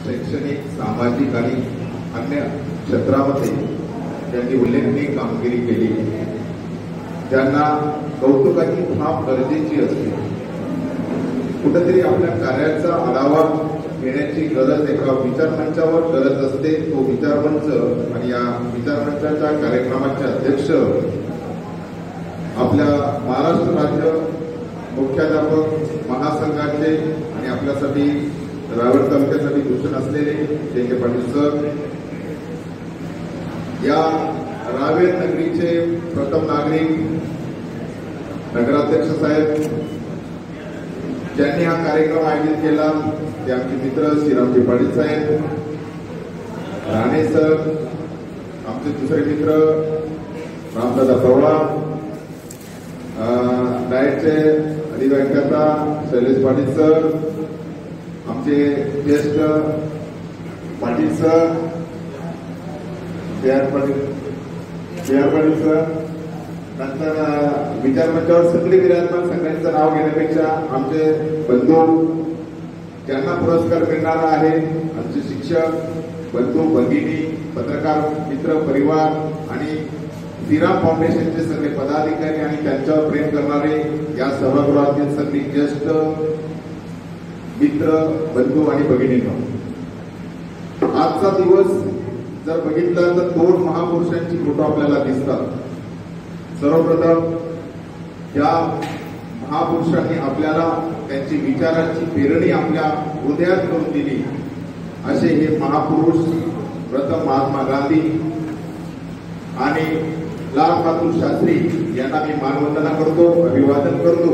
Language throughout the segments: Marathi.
शैक्षणिक, सामाजिक आणि अन्य क्षेत्रामध्ये त्यांनी उल्लेखनीय कामगिरी केली, त्यांना कौतुकाची थाप गरजेची असते. कुठेतरी आपल्या कार्याचा आढावा घेण्याची गरज एका विचारमंचावर गरज असते. तो विचारमंच आणि या विचारमंचाच्या कार्यक्रमाचे अध्यक्ष आपल्या महाराष्ट्र राज्य मुख्याध्यापक महासंघाचे आणि आपल्यासाठी रावेर तालुक्यासाठी भूषण असलेले जे पाटील सर, या रावेर नगरीचे प्रथम नागरिक नगराध्यक्ष साहेब, ज्यांनी हा कार्यक्रम आयोजित केला ते आमचे मित्र श्रीरामजी पाटील साहेब, राणे सर, आमचे दुसरे मित्र रामदादा पवळा, डायटचे अधिव्याख्याता शैलेश पाटील सर, आमचे ज्येष्ठ पाटील सर, पाटील सर, नंतर विचारमंचावर सगळे विराजमान संघटनेचं नाव घेण्यापेक्षा आमचे बंधू ज्यांना पुरस्कार मिळणार आहे, आमचे शिक्षक बंधू भगिनी, पत्रकार मित्र परिवार आणि श्रीराम फाउंडेशनचे सगळे पदाधिकारी आणि त्यांच्यावर प्रेम करणारे या सभागृहातील सगळे ज्येष्ठ मित्र बंधू आणि भगिनींनो, आजचा दिवस जर बघितला तर दोन महापुरुषांची फोटो आपल्याला दिसतात. सर्वप्रथम या महापुरुषांनी आपल्याला त्यांची विचारांची पेरणी आपल्या हृदयात करून दिली असे हे महापुरुष प्रथम महात्मा गांधी आणि लाल बहादूर शास्त्री यांना मी मानवंदना करतो, अभिवादन करतो.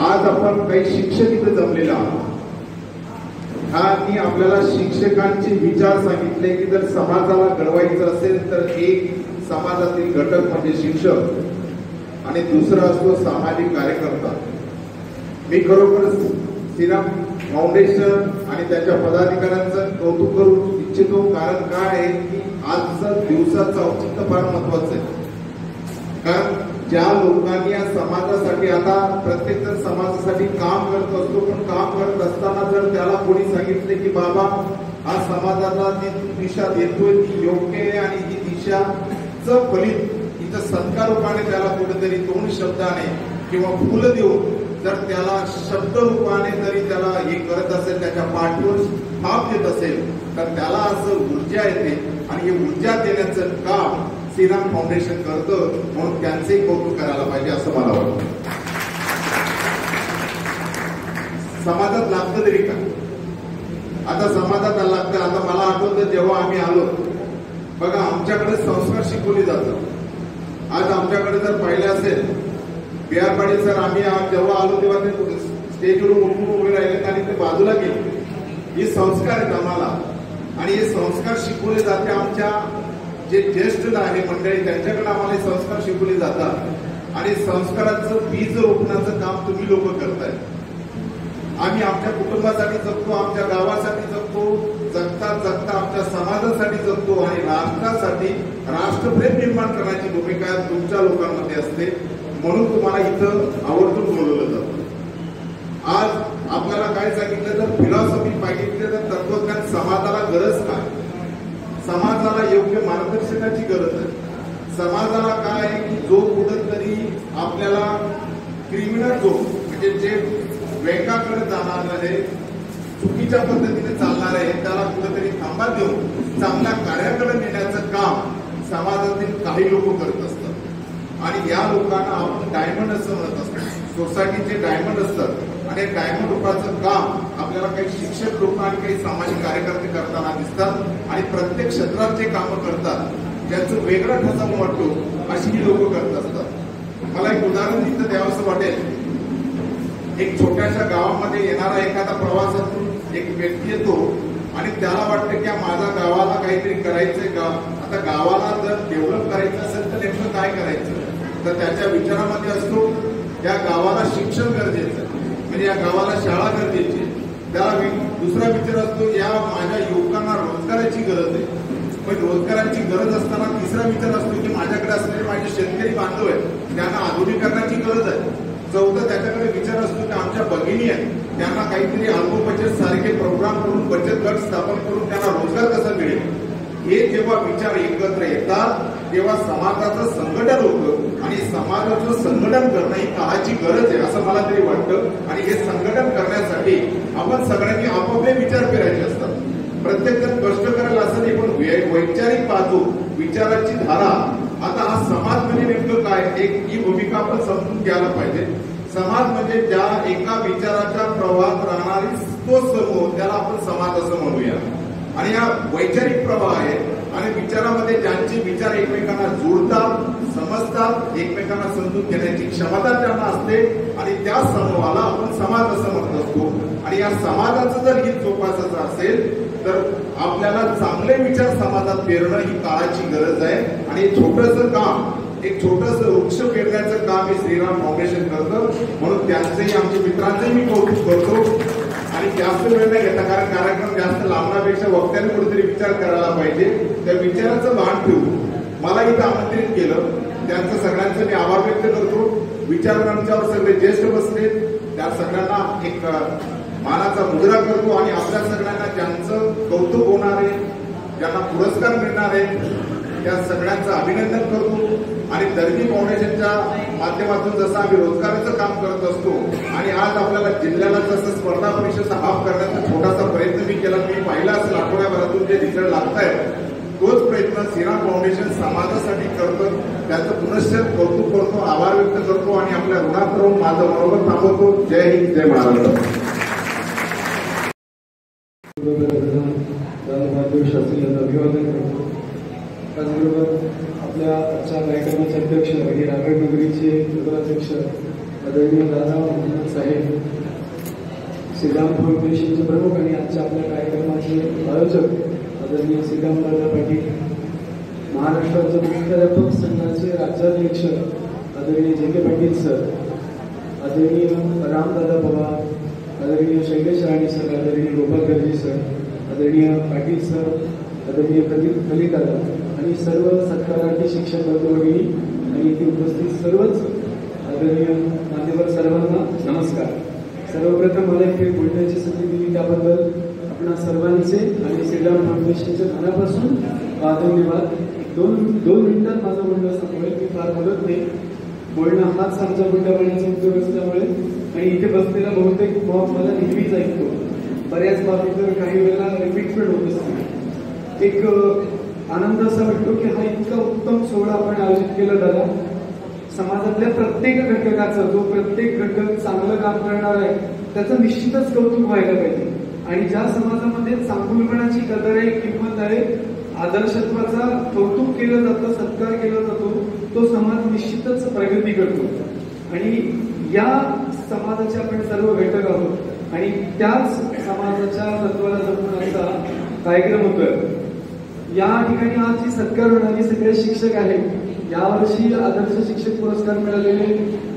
आज आपण काही शिक्षक इथे जमलेला आहोत. मी आपल्याला शिक्षकांचे विचार सांगितले की जर समाजाला घडवायचं असेल तर एक समाजातील घटक म्हणजे शिक्षक आणि दुसरा असतो सामाजिक कार्यकर्ता. मी खरोखर श्रीराम फाउंडेशन आणि त्याच्या पदाधिकाऱ्यांचं कौतुक करू इच्छितो. कारण काय आहे की आजचं दिवसाचं औचित्य फार महत्वाचं आहे. कारण ज्या लोकांनी या समाजासाठी, आता प्रत्येक जण समाजासाठी काम करत असतो, पण काम करत असताना जर त्याला कोणी सांगितले की बाबा हा समाजाला जी दिशा देतोय ती योग्य आहे आणि ही दिशाचं फलित इथं सत्कार रूपाने त्याला कुठेतरी दोन शब्दाने किंवा फुलं देऊन जर त्याला शब्द रूपाने जरी त्याला हे करत असेल, त्याच्या पाठीवर थाप देत असेल तर त्याला असं ऊर्जा येते आणि हे ऊर्जा देण्याचं काम श्रीराम फाउंडेशन करतं. म्हणून त्यांचेही कौतुक करायला पाहिजे असं मला वाटतं. समाजात लागतं तरी का? आता समाजात लागतं. आता मला आठवतं जेव्हा आम्ही आलो बघा, आमच्याकडे संस्कार शिकवले जातात. आज आमच्याकडे जर पाहिलं असेल बिहार पाटील सर, आम्ही जेव्हा आलो तेव्हा ते स्टेजवरून उठून उभे राहिले आणि ते बाजूला गेले. हे संस्कार आहेत आम्हाला आणि हे संस्कार शिकवले जाते. आमच्या जे ज्येष्ठ आहे मंडळी त्यांच्याकडे आम्हाला हे संस्कार शिकवले जातात आणि संस्काराचं बीज रोपण्याचं काम तुम्ही लोक करताय. आम्ही आमच्या कुटुंबासाठी जगतो, आमच्या गावासाठी जगतो, जगता जगता आमच्या समाजासाठी जगतो आणि राष्ट्रासाठी राष्ट्रप्रेम निर्माण करण्याची भूमिका तुमच्या लोकांमध्ये असते. म्हणून तुम्हाला इथं आवर्जून बोलवलं जातं. आज आपल्याला काय सांगितलं तर फिलॉसॉफी पाहिजे तर तत्वज्ञान, समाजाला गरज काय, समाजाला योग्य मार्गदर्शनाची गरज आहे. समाजाला काय आहे की जो कुठंतरी आपल्याला क्रिमिनल जो म्हणजे जे वेगाकडे जाणार आहे, चुकीच्या पद्धतीने चालणार आहे, त्याला कुठेतरी थांबा देऊन चांगल्या कार्याकडे नेण्याचं काम समाजातील काही लोक करत असतात. आणि या लोकांना आपण डायमंड असं म्हणत असतो. सोसायटीचे डायमंड असतात आणि डायमंड रूपाचं काम आपल्याला काही शिक्षक लोक आणि काही सामाजिक कार्यकर्ते करताना दिसतात आणि प्रत्येक क्षेत्रात जे कामं करतात ज्याचं वेगळा ठसा वाटतो अशी ही लोक करत असतात. मला एक उदाहरण इथं द्यावंसं वाटेल. एक छोट्याशा गावामध्ये येणारा एखादा प्रवासातून एक व्यक्ती येतो आणि त्याला वाटतं की माझ्या गावाला काहीतरी करायचंय का. आता गावाला जर डेव्हलप करायचं असेल तर नेमकं काय करायचं, तर त्याच्या विचारामध्ये असतो या गावाला शिक्षण गरजेचं, म्हणजे या गावाला शाळा गरजेची. त्याला दुसरा विचार असतो या माझ्या युवकांना रोजगाराची गरज आहे. पण रोजगाराची गरज असताना तिसरा विचार असतो की माझ्याकडे असलेले माझे शेतकरी बांधव आहेत त्यांना आधुनिकीकरणाची गरज आहे. चौथं त्याच्याकडे विचार असतो की आमच्या भगिनी आहेत त्यांना काहीतरी अल्पबचत सारखे प्रोग्राम करून बचत गट स्थापन करून त्यांना रोजगार कसा मिळेल. हे जेव्हा विचार एकत्र येतात तेव्हा समाजाचं संघटन होतं आणि समाजाचं संघटन करणं ही काळाची गरज आहे असं मला तरी वाटतं. आणि हे संघटन करण्यासाठी आपण सगळ्यांनी आपापले विचार करायचे असतात. प्रत्येक जण कष्ट करायला असं नाही पण वैचारिक बाजू विचाराची धारा. आता हा समाज म्हणजे नेमकं काय एक ही भूमिका आपण समजून घ्यायला पाहिजे. समाज म्हणजे ज्या एका विचाराच्या प्रवाहात राहणारी तो समूह त्याला आपण समाज असं म्हणूया. आणि हा वैचारिक प्रवाह आहे आणि विचारामध्ये ज्यांचे विचार एकमेकांना जुळतात समजतात एकमेकांना समजून घेण्याची क्षमता त्यांना असते आणि त्या समूहाला आपण समाज असं म्हणत असतो. आणि या समाजाचं जर हित जोपासायचं असेल तर आपल्याला चांगले विचार समाजात पेरणं ही काळाची गरज आहे. आणि छोटंसं काम एक छोटंसं वृक्ष पेरण्याचं काम हे श्रीराम फाउंडेशन करतं. म्हणून त्यांचंही आमच्या मित्रांचंही मी कौतुक करतो. आणि जास्त वेळ नाही घेता कारण कार्यक्रम जास्त लांबण्यापेक्षा वक्त्यांनी कुठेतरी विचार करायला पाहिजे. त्या विचाराचं भान ठेवून मला इथं आमंत्रित केलं त्यांचं सगळ्यांचं मी आभार व्यक्त करतो. विचारांच्यावर सगळे ज्येष्ठ बसले त्या सगळ्यांना एक मानाचा मुजरा करतो. आणि आपल्या सगळ्यांना ज्यांचं कौतुक होणार आहे ज्यांना पुरस्कार मिळणार आहे त्या सगळ्यांचं अभिनंदन करतो. आणि दर्दी फाउंडेशनच्या माध्यमातून जसं आम्ही रोजगाराचं काम करत असतो आणि आज आपल्याला जिल्ह्याला जसं स्पर्धा परीक्षेचा हाफ करण्याचा छोटासा प्रयत्न मी केला मी पाहिला असेल आठवड्याभरातून जे रिझल्ट लागतायत तोच प्रयत्न श्रीराम फाउंडेशन समाजासाठी करतं. त्याचं पुनश्च कौतुक करतो आभार व्यक्त करतो आणि आपल्या ऋणात राहून माझं बरोबर थांबवतो. जय हिंद जय महाराष्ट्र. अभिवादन करतो. त्याचबरोबर आपल्या आजच्या कार्यक्रमाचे अध्यक्ष आणि रावेर नगरीचे नगराध्यक्ष आदरणीय दादा मोहम्मद साहेब श्रीराम फाउंडेशनचे प्रमुख आणि आजच्या आपल्या कार्यक्रमाचे आयोजक आदरणीय श्रीराम दादा पाटील महाराष्ट्राचे मुख्याध्यापक संघाचे राज्याध्यक्ष आदरणीय जे के पाटील सर आदरणीय रामदादा पवार आदरणीय शैलेश राणे सर आदरणीय गोपाल गर्जे सर आदरणीय पाटील सर आदरणीय प्रदीप दादा आणि सर्व सत्कारार्थी शिक्षक वर्गवणी आणि इथे उपस्थित सर्वच आदरणीय मान्यवर सर्वांना नमस्कार. सर्वप्रथम मला इथे बोलण्याची संधी दिली त्याबद्दल आपणा सर्वांचे आणि श्रीराम फाउंडेशनच्या मनापासून धन्यवाद. दोन मिनिटात माझं बोलणं संपवेल. मी फार बोलत नाही. बोलणं हाच आमचा गुंडाबळण्याचा उद्योग असल्यामुळे आणि इथे बसलेला बहुतेक मला नेहमीच ऐकतो. बऱ्याच बाबतीत काही वेळेला रिपीट पण होत असते. एक आनंद असा वाटतो की हा इतका उत्तम सोहळा आपण आयोजित केला दादा. समाजातल्या प्रत्येक घटकाचं जो प्रत्येक घटक चांगलं काम करणार आहे त्याचं निश्चितच कौतुक व्हायला पाहिजे. आणि ज्या समाजामध्ये चांगुलपणाची कदर आहे किंमत आहे आदर्शत्वाचा कौतुक केलं जातं सत्कार केला जातो तो समाज निश्चितच प्रगती करतो. आणि या समाजाचे आपण सर्व घटक आहोत आणि त्याच समाजाच्या तत्वाला जपून असा कार्यक्रम होतोय. या ठिकाणी आज जी सत्कार होणारी सगळे शिक्षक आहेत यावर्षी आदर्श शिक्षक पुरस्कार मिळालेले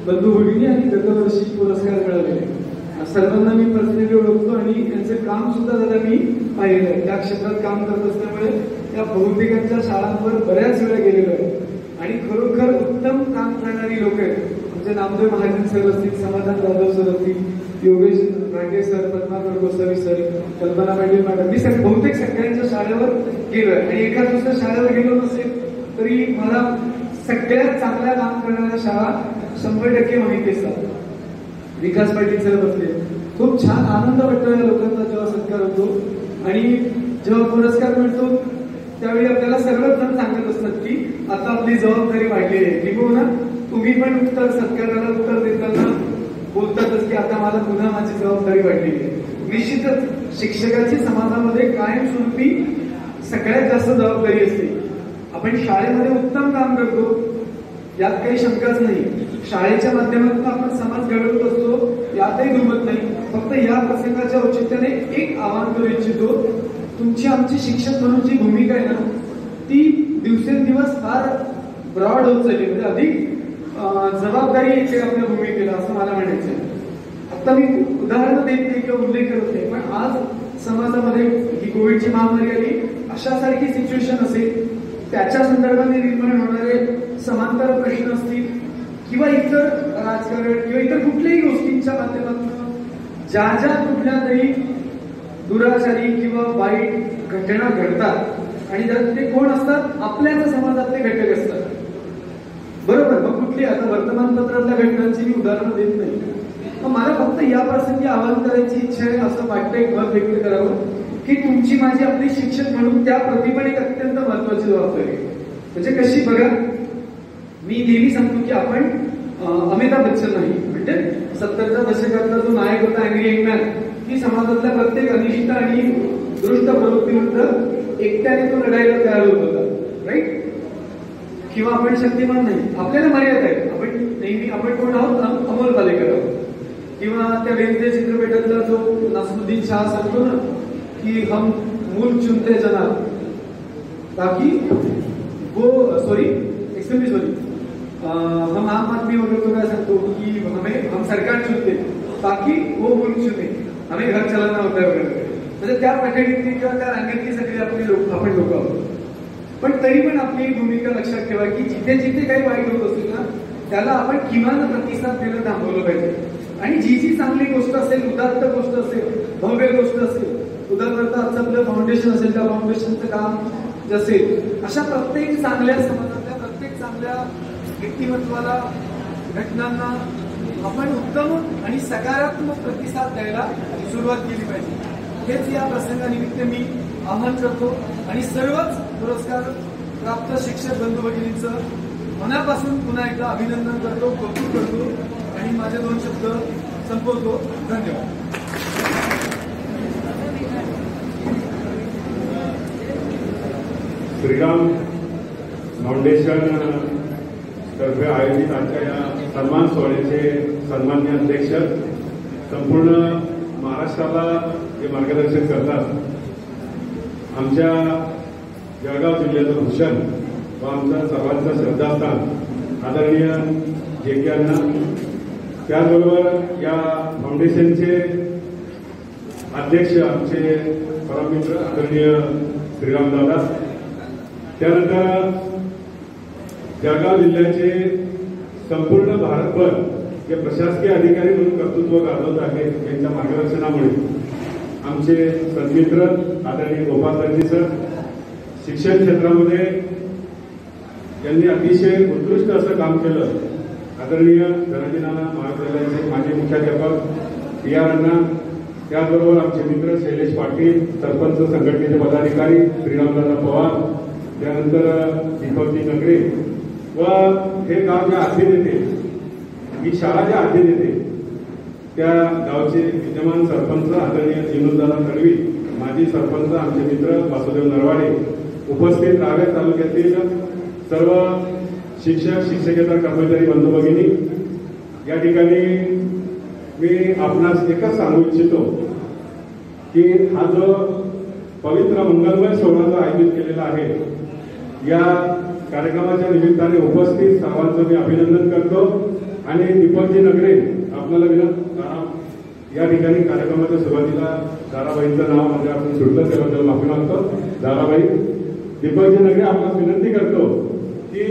बंधू भगिनी आणि गतवर्षी पुरस्कार मिळालेले सर्वांना मी पर्सनली ओळखतो आणि त्यांचं काम सुद्धा दादा मी पाहिलेलं आहे. त्या क्षेत्रात काम करत असल्यामुळे त्या बहुतेकांच्या शाळांवर बऱ्याच वेळा गेलेलो आहे आणि खरोखर उत्तम काम करणारी लोक आहेत. म्हणजे नामदेव महाजन सर असतील समाधान जाधव सर असतील योगेश रागे सर पद्माकर गोसावी सर कल्पना पाटील मॅडम मी बहुतेक सगळ्यांच्या शाळेवर गेलोय आणि एका दुसऱ्या शाळेवर गेलो नसेल तरी मला सगळ्यात चांगल्या काम करणाऱ्या शाळा 100% माहिती असतात. विकास पाटील सर बसले. खूप छान आनंद वाटतो या लोकांचा जेव्हा सत्कार होतो आणि जेव्हा पुरस्कार मिळतो त्यावेळी आपल्याला सर्वच जण सांगत असतात की आता आपली जबाबदारी वाढलेली आहे. किंवा तुम्ही पण उत्तर सत्काराला उत्तर देताना बोलतातच की आता मला पुन्हा माझी जबाबदारी वाढलेली आहे. निश्चितच शिक्षकाची समाजामध्ये कायमस्वरूपी सगळ्यात जास्त जबाबदारी असते. आपण शाळेमध्ये उत्तम काम करतो यात काही शंकाच नाही. शाळेच्या माध्यमातून आपण समाज घडवत असतो यातही दुमत नाही. फक्त या प्रसंगाच्या औचित्याने एक आवाहन करू इच्छितो. तुमची आमची शिक्षक म्हणून जी भूमिका आहे ना ती दिवसेंदिवस फार ब्रॉड होत चालली. म्हणजे अधिक जबाबदारी येते आपल्या भूमिकेला असं मला म्हणायचं. आता मी उदाहरण देत नाही किंवा उल्लेख करत नाही पण आज समाजामध्ये ही कोविडची महामारी आली अशासारखी सिच्युएशन असेल त्याच्या संदर्भाने निर्माण होणारे समांतर प्रश्न असतील किंवा इतर राजकारण किंवा इतर कुठल्याही गोष्टींच्या माध्यमातून ज्या ज्या कुठल्या तरी दुराचारी किंवा वाईट घटना घडतात आणि ते कोण असतात, आपल्याच समाजातले घटक असतात. बरोबर. मग कुठली आता वर्तमानपत्रातल्या घटनांची मी उदाहरणं देत नाही. मग मला फक्त या प्रसंगी आवाहन करायची इच्छा आहे, असं वाटतं एक मत व्यक्त करावं की तुमची माझी आपली शिक्षक म्हणून त्या प्रतिभेने एक अत्यंत महत्वाची जबाबदारी आहे. म्हणजे कशी बघा, मी नेहमी सांगतो की आपण अमिताभ बच्चन नाही, म्हणजे 70च्या दशकातला जो नायक होता अँग्री यंग मॅन, की समाजातल्या प्रत्येक अनिष्ट आणि दुष्ट प्रवृत्तीविरुद्ध एकट्याने तो लढायला तयार होत होता. राईट. किंवा आपण शक्तिमान नाही, आपल्याला मर्यादा आहे. आपण कोण आहोत, अमोल पालेकर आहोत. किंवा त्या वेगवेगळ्या चित्रपटातला जो नसरुद्दीन शाह सांगतो ना की हम मूल चुनते जनाब ताकि वो सॉरी हम आम आदमी वालों को क्या सांगतो की हम सरकार चुनते ताकि वो मूल चुने, हमें घर चलाना होता है वगैरे. म्हणजे त्या पॅकेटची किंवा त्या रांगेतली सगळी आपण लोक आहोत. पण तरी पण आपली भूमिका लक्षात ठेवा की जिथे जिथे काही वाईट होत असेल ना त्याला आपण किमान प्रतिसाद देणं थांबवलं पाहिजे. आणि जी जी चांगली गोष्ट असेल, उदात्त गोष्ट असेल, भव्य गोष्ट असेल, उदाहरणार्थ आजचं आपलं फाउंडेशन असेल, त्या फाउंडेशनचं काम जे असेल, अशा प्रत्येक चांगल्या समाजातल्या प्रत्येक चांगल्या व्यक्तिमत्वाला, घटनांना आपण उत्तम आणि सकारात्मक प्रतिसाद द्यायला सुरुवात केली पाहिजे. हेच या प्रसंगानिमित्त मी आवाहन करतो आणि सर्वच पुरस्कार प्राप्त शिक्षक बंधू भगिनींचं मनापासून पुन्हा एकदा अभिनंदन करतो, कौतुक करतो आणि माझे 2 शब्द संपवतो. धन्यवाद. श्रीराम फाउंडेशन तर्फे आयोजित आजच्या या सन्मान सोहळ्याचे सन्माननीय अध्यक्ष, संपूर्ण महाराष्ट्राला जे मार्गदर्शन करतात, आमच्या जळगाव जिल्ह्याचं भूषण व आमचं सर्वांचं श्रद्धास्थान आदरणीय जे के अण्णा, त्याचबरोबर या फाउंडेशनचे अध्यक्ष आमचे परममित्र आदरणीय श्रीराम दादा, त्यानंतर जळगाव जिल्ह्याचे संपूर्ण भारतभर जे प्रशासकीय अधिकारी म्हणून कर्तृत्व गाजवत आहेत, यांच्या मार्गदर्शनामुळे आमचे सन्मित्र आदरणीय गोपालजी सर, शिक्षण क्षेत्रामध्ये यांनी अतिशय उत्कृष्ट असं काम केलं. आदरणीय धनाजी नाना महाविद्यालयाचे माजी मुख्याध्यापक पी आर अण्णा, त्याचबरोबर आमचे मित्र शैलेश पाटील, सरपंच संघटनेचे पदाधिकारी श्रीरामदादा पवार, त्यानंतर दीपकजी नगरे व हे गाव जे आधी नेते, ही शाळा जे आधी नेते, त्या गावचे विद्यमान सरपंच आदरणीय विनोददादा तडवी, माजी सरपंच आमचे मित्र वासुदेव नरवाडे, उपस्थित रावेर तालुक्यातील सर्व शिक्षक, शिक्षकेतर कर्मचारी बंधू भगिनी, या ठिकाणी मी आपणास एकच सांगू इच्छितो की हा जो पवित्र मंगलमय सोहळा जो आयोजित केलेला आहे, या कार्यक्रमाच्या निमित्ताने उपस्थित सर्वांचं मी अभिनंदन करतो. आणि दीपकजी नगरे आपल्याला या ठिकाणी कार्यक्रमाच्या सुरुवातीला दाराबाईंचं नाव म्हणजे आपण सुटलं, त्याबद्दल माफी मागतो. दाराबाई, दीपकजी नगरे आपल्याला विनंती करतो की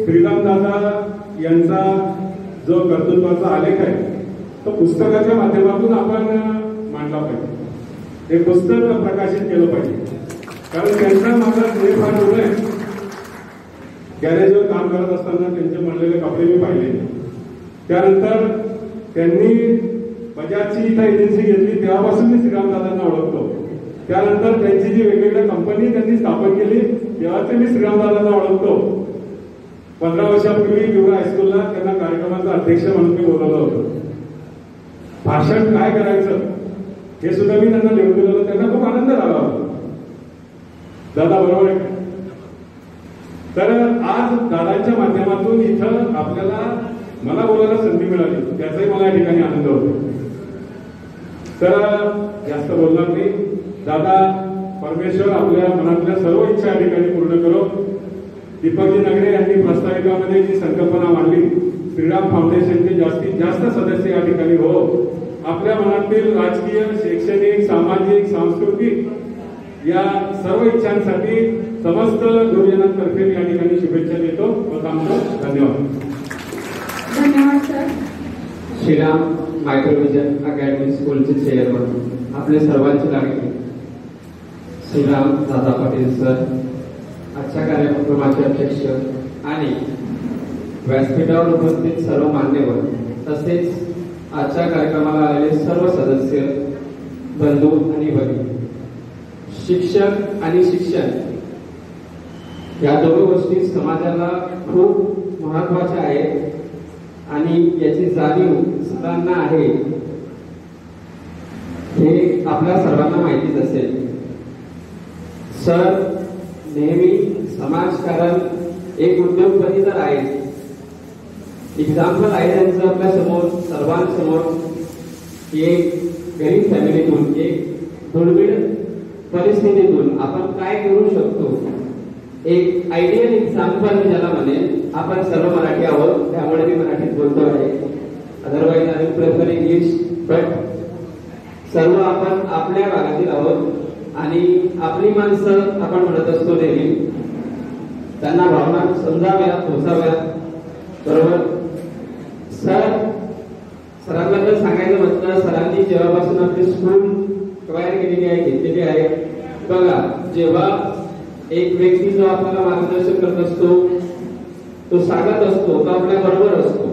श्रीरामदादा यांचा जो कर्तृत्वाचा आलेख आहे तो पुस्तकाच्या माध्यमातून आपण मांडला पाहिजे. हे पुस्तक प्रकाशित केलं पाहिजे, कारण त्यांचा माझा स्नेह फार एवढं आहे. गॅरेजवर काम करत असताना त्यांचे म्हणलेले कपडे मी पाहिले. त्यानंतर त्यांनी बजाजची इथं एजन्सी घेतली तेव्हापासून मी श्रीरामदादांना ओळखतो. त्यानंतर त्यांची जी वेगवेगळ्या कंपनी त्यांनी स्थापन केली तेव्हाच मी श्रीरामदादांना ओळखतो. 15 वर्षापूर्वी युवा हायस्कूलला त्यांना कार्यक्रमाचा अध्यक्ष म्हणून मी बोलवलं होतं. भाषण काय करायचं हे सुद्धा मी त्यांना लिहून दिलं होतं. त्यांना खूप आनंद झाला होता. दादा बरोबर आहे. तर आज दादांच्या माध्यमातून इथं आपल्याला मला बोलायला संधी मिळाली, त्याचाही मला या ठिकाणी आनंद होतो. तर जास्त बोलणार नाही. दादा परमेश्वर आपल्या मनातल्या सर्व इच्छा या ठिकाणी पूर्ण करो. दीपकजी नगरे यांनी प्रास्ताविकामध्ये जी संकल्पना मांडली, श्रीराम फाउंडेशनचे जास्तीत जास्त सदस्य या ठिकाणी हो, आपल्या मनातील राजकीय, शैक्षणिक, सामाजिक, सांस्कृतिक या सर्व इच्छांसाठी समस्त गुरुजनांतर्फे या ठिकाणी शुभेच्छा देतो व थांबतो. धन्यवाद. धन्यवाद सर. श्रीराम मायक्रोविजन अकॅडमी स्कूलचे चेअरमन आपले सर्वांचे लाडके श्रीराम दादा पाटील सर, आजच्या कार्यक्रमाचे अध्यक्ष आणि व्यासपीठावर उपस्थित सर्व मान्यवर, तसेच आजच्या कार्यक्रमाला आलेले सर्व सदस्य, बंधू आणि भगिनी. शिक्षक आणि शिक्षण या दोन गोष्टी समाजाला खूप महत्वाच्या आहेत आणि याची जाणीव सर्वांना आहे हे आपल्या सर्वांना माहितीच असेल. सर नेहमी समाजकारण एक उद्योगपती तर आहे, एक्झाम्पल आहे त्यांचं आपल्या समोर सर्वांसमोर. एक गरीब फॅमिलीतून, एक दुर्मिळ परिस्थितीतून आपण काय करू शकतो, एक आयडियल एक्झाम्पल ज्याला म्हणेल. आपण सर्व मराठी आहोत त्यामुळे मी मराठीत बोलतो आहे, otherwise I prefer English, but सर्व आपण आपल्या भागातील आहोत आणि आपली माणसं आपण म्हणत असतो नेहमी, त्यांना भावना समजाव्या, पोचाव्या, बरोबर. सरांबद्दल सांगायचं म्हटलं, सरांनी जेव्हापासून आपली स्कूल तयार केलेली आहे, घेतलेली आहे, बघा जेव्हा एक व्यक्ती जो आपल्याला मार्गदर्शन करत असतो, तो सांगत असतो, तो आपल्या बरोबर असतो.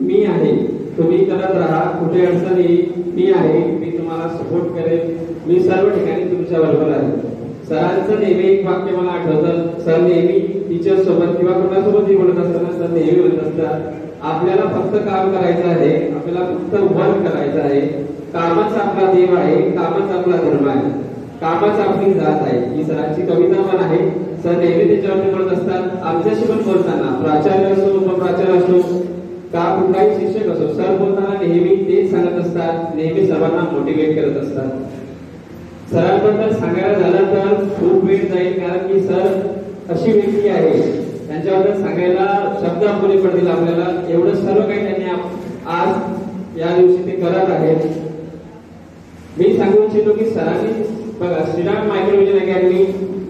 मी आहे, तुम्ही करत राहा, कुठे अडचण येईल मी आहे, मी तुम्हाला सपोर्ट करेन, मी सर्व ठिकाणी तुमच्या बरोबर आहे. सरांचं नेहमी एक वाक्य मला आठवतं. सर नेहमी टीचर सोबत किंवा कोणासोबतही बोलत असताना सर नेहमी म्हणत असतात, आपल्याला फक्त काम करायचं आहे, आपल्याला फक्त वर्क करायचं आहे. कामच आपला देव आहे, कामच आपला धर्म आहे, कामच आपली जात आहे. ही सरांची कविता पण आहे. सर नेहमी त्याच्यावरती बोलत असतात. आमच्याशी पण बोलताना प्राचार्य असो, उपप्राचार्य असो का कुठलाही शिक्षक असो, सर बोलताना नेहमी तेच सांगत असतात, नेहमी सर्वांना मोटिवेट करत असतात. सरांबद्दल सांगायला झालं तर खूप वेळ जाईल, कारण की सर अशी व्यक्ती आहे, त्यांच्याबद्दल सांगायला शब्द अपुरे पडतील आपल्याला. एवढं सर्व काही त्यांनी आज या दिवशी ते करत आहेत. मी सांगू इच्छितो की सरांनी बघा श्रीराम मायक्रोविजन अकॅडमी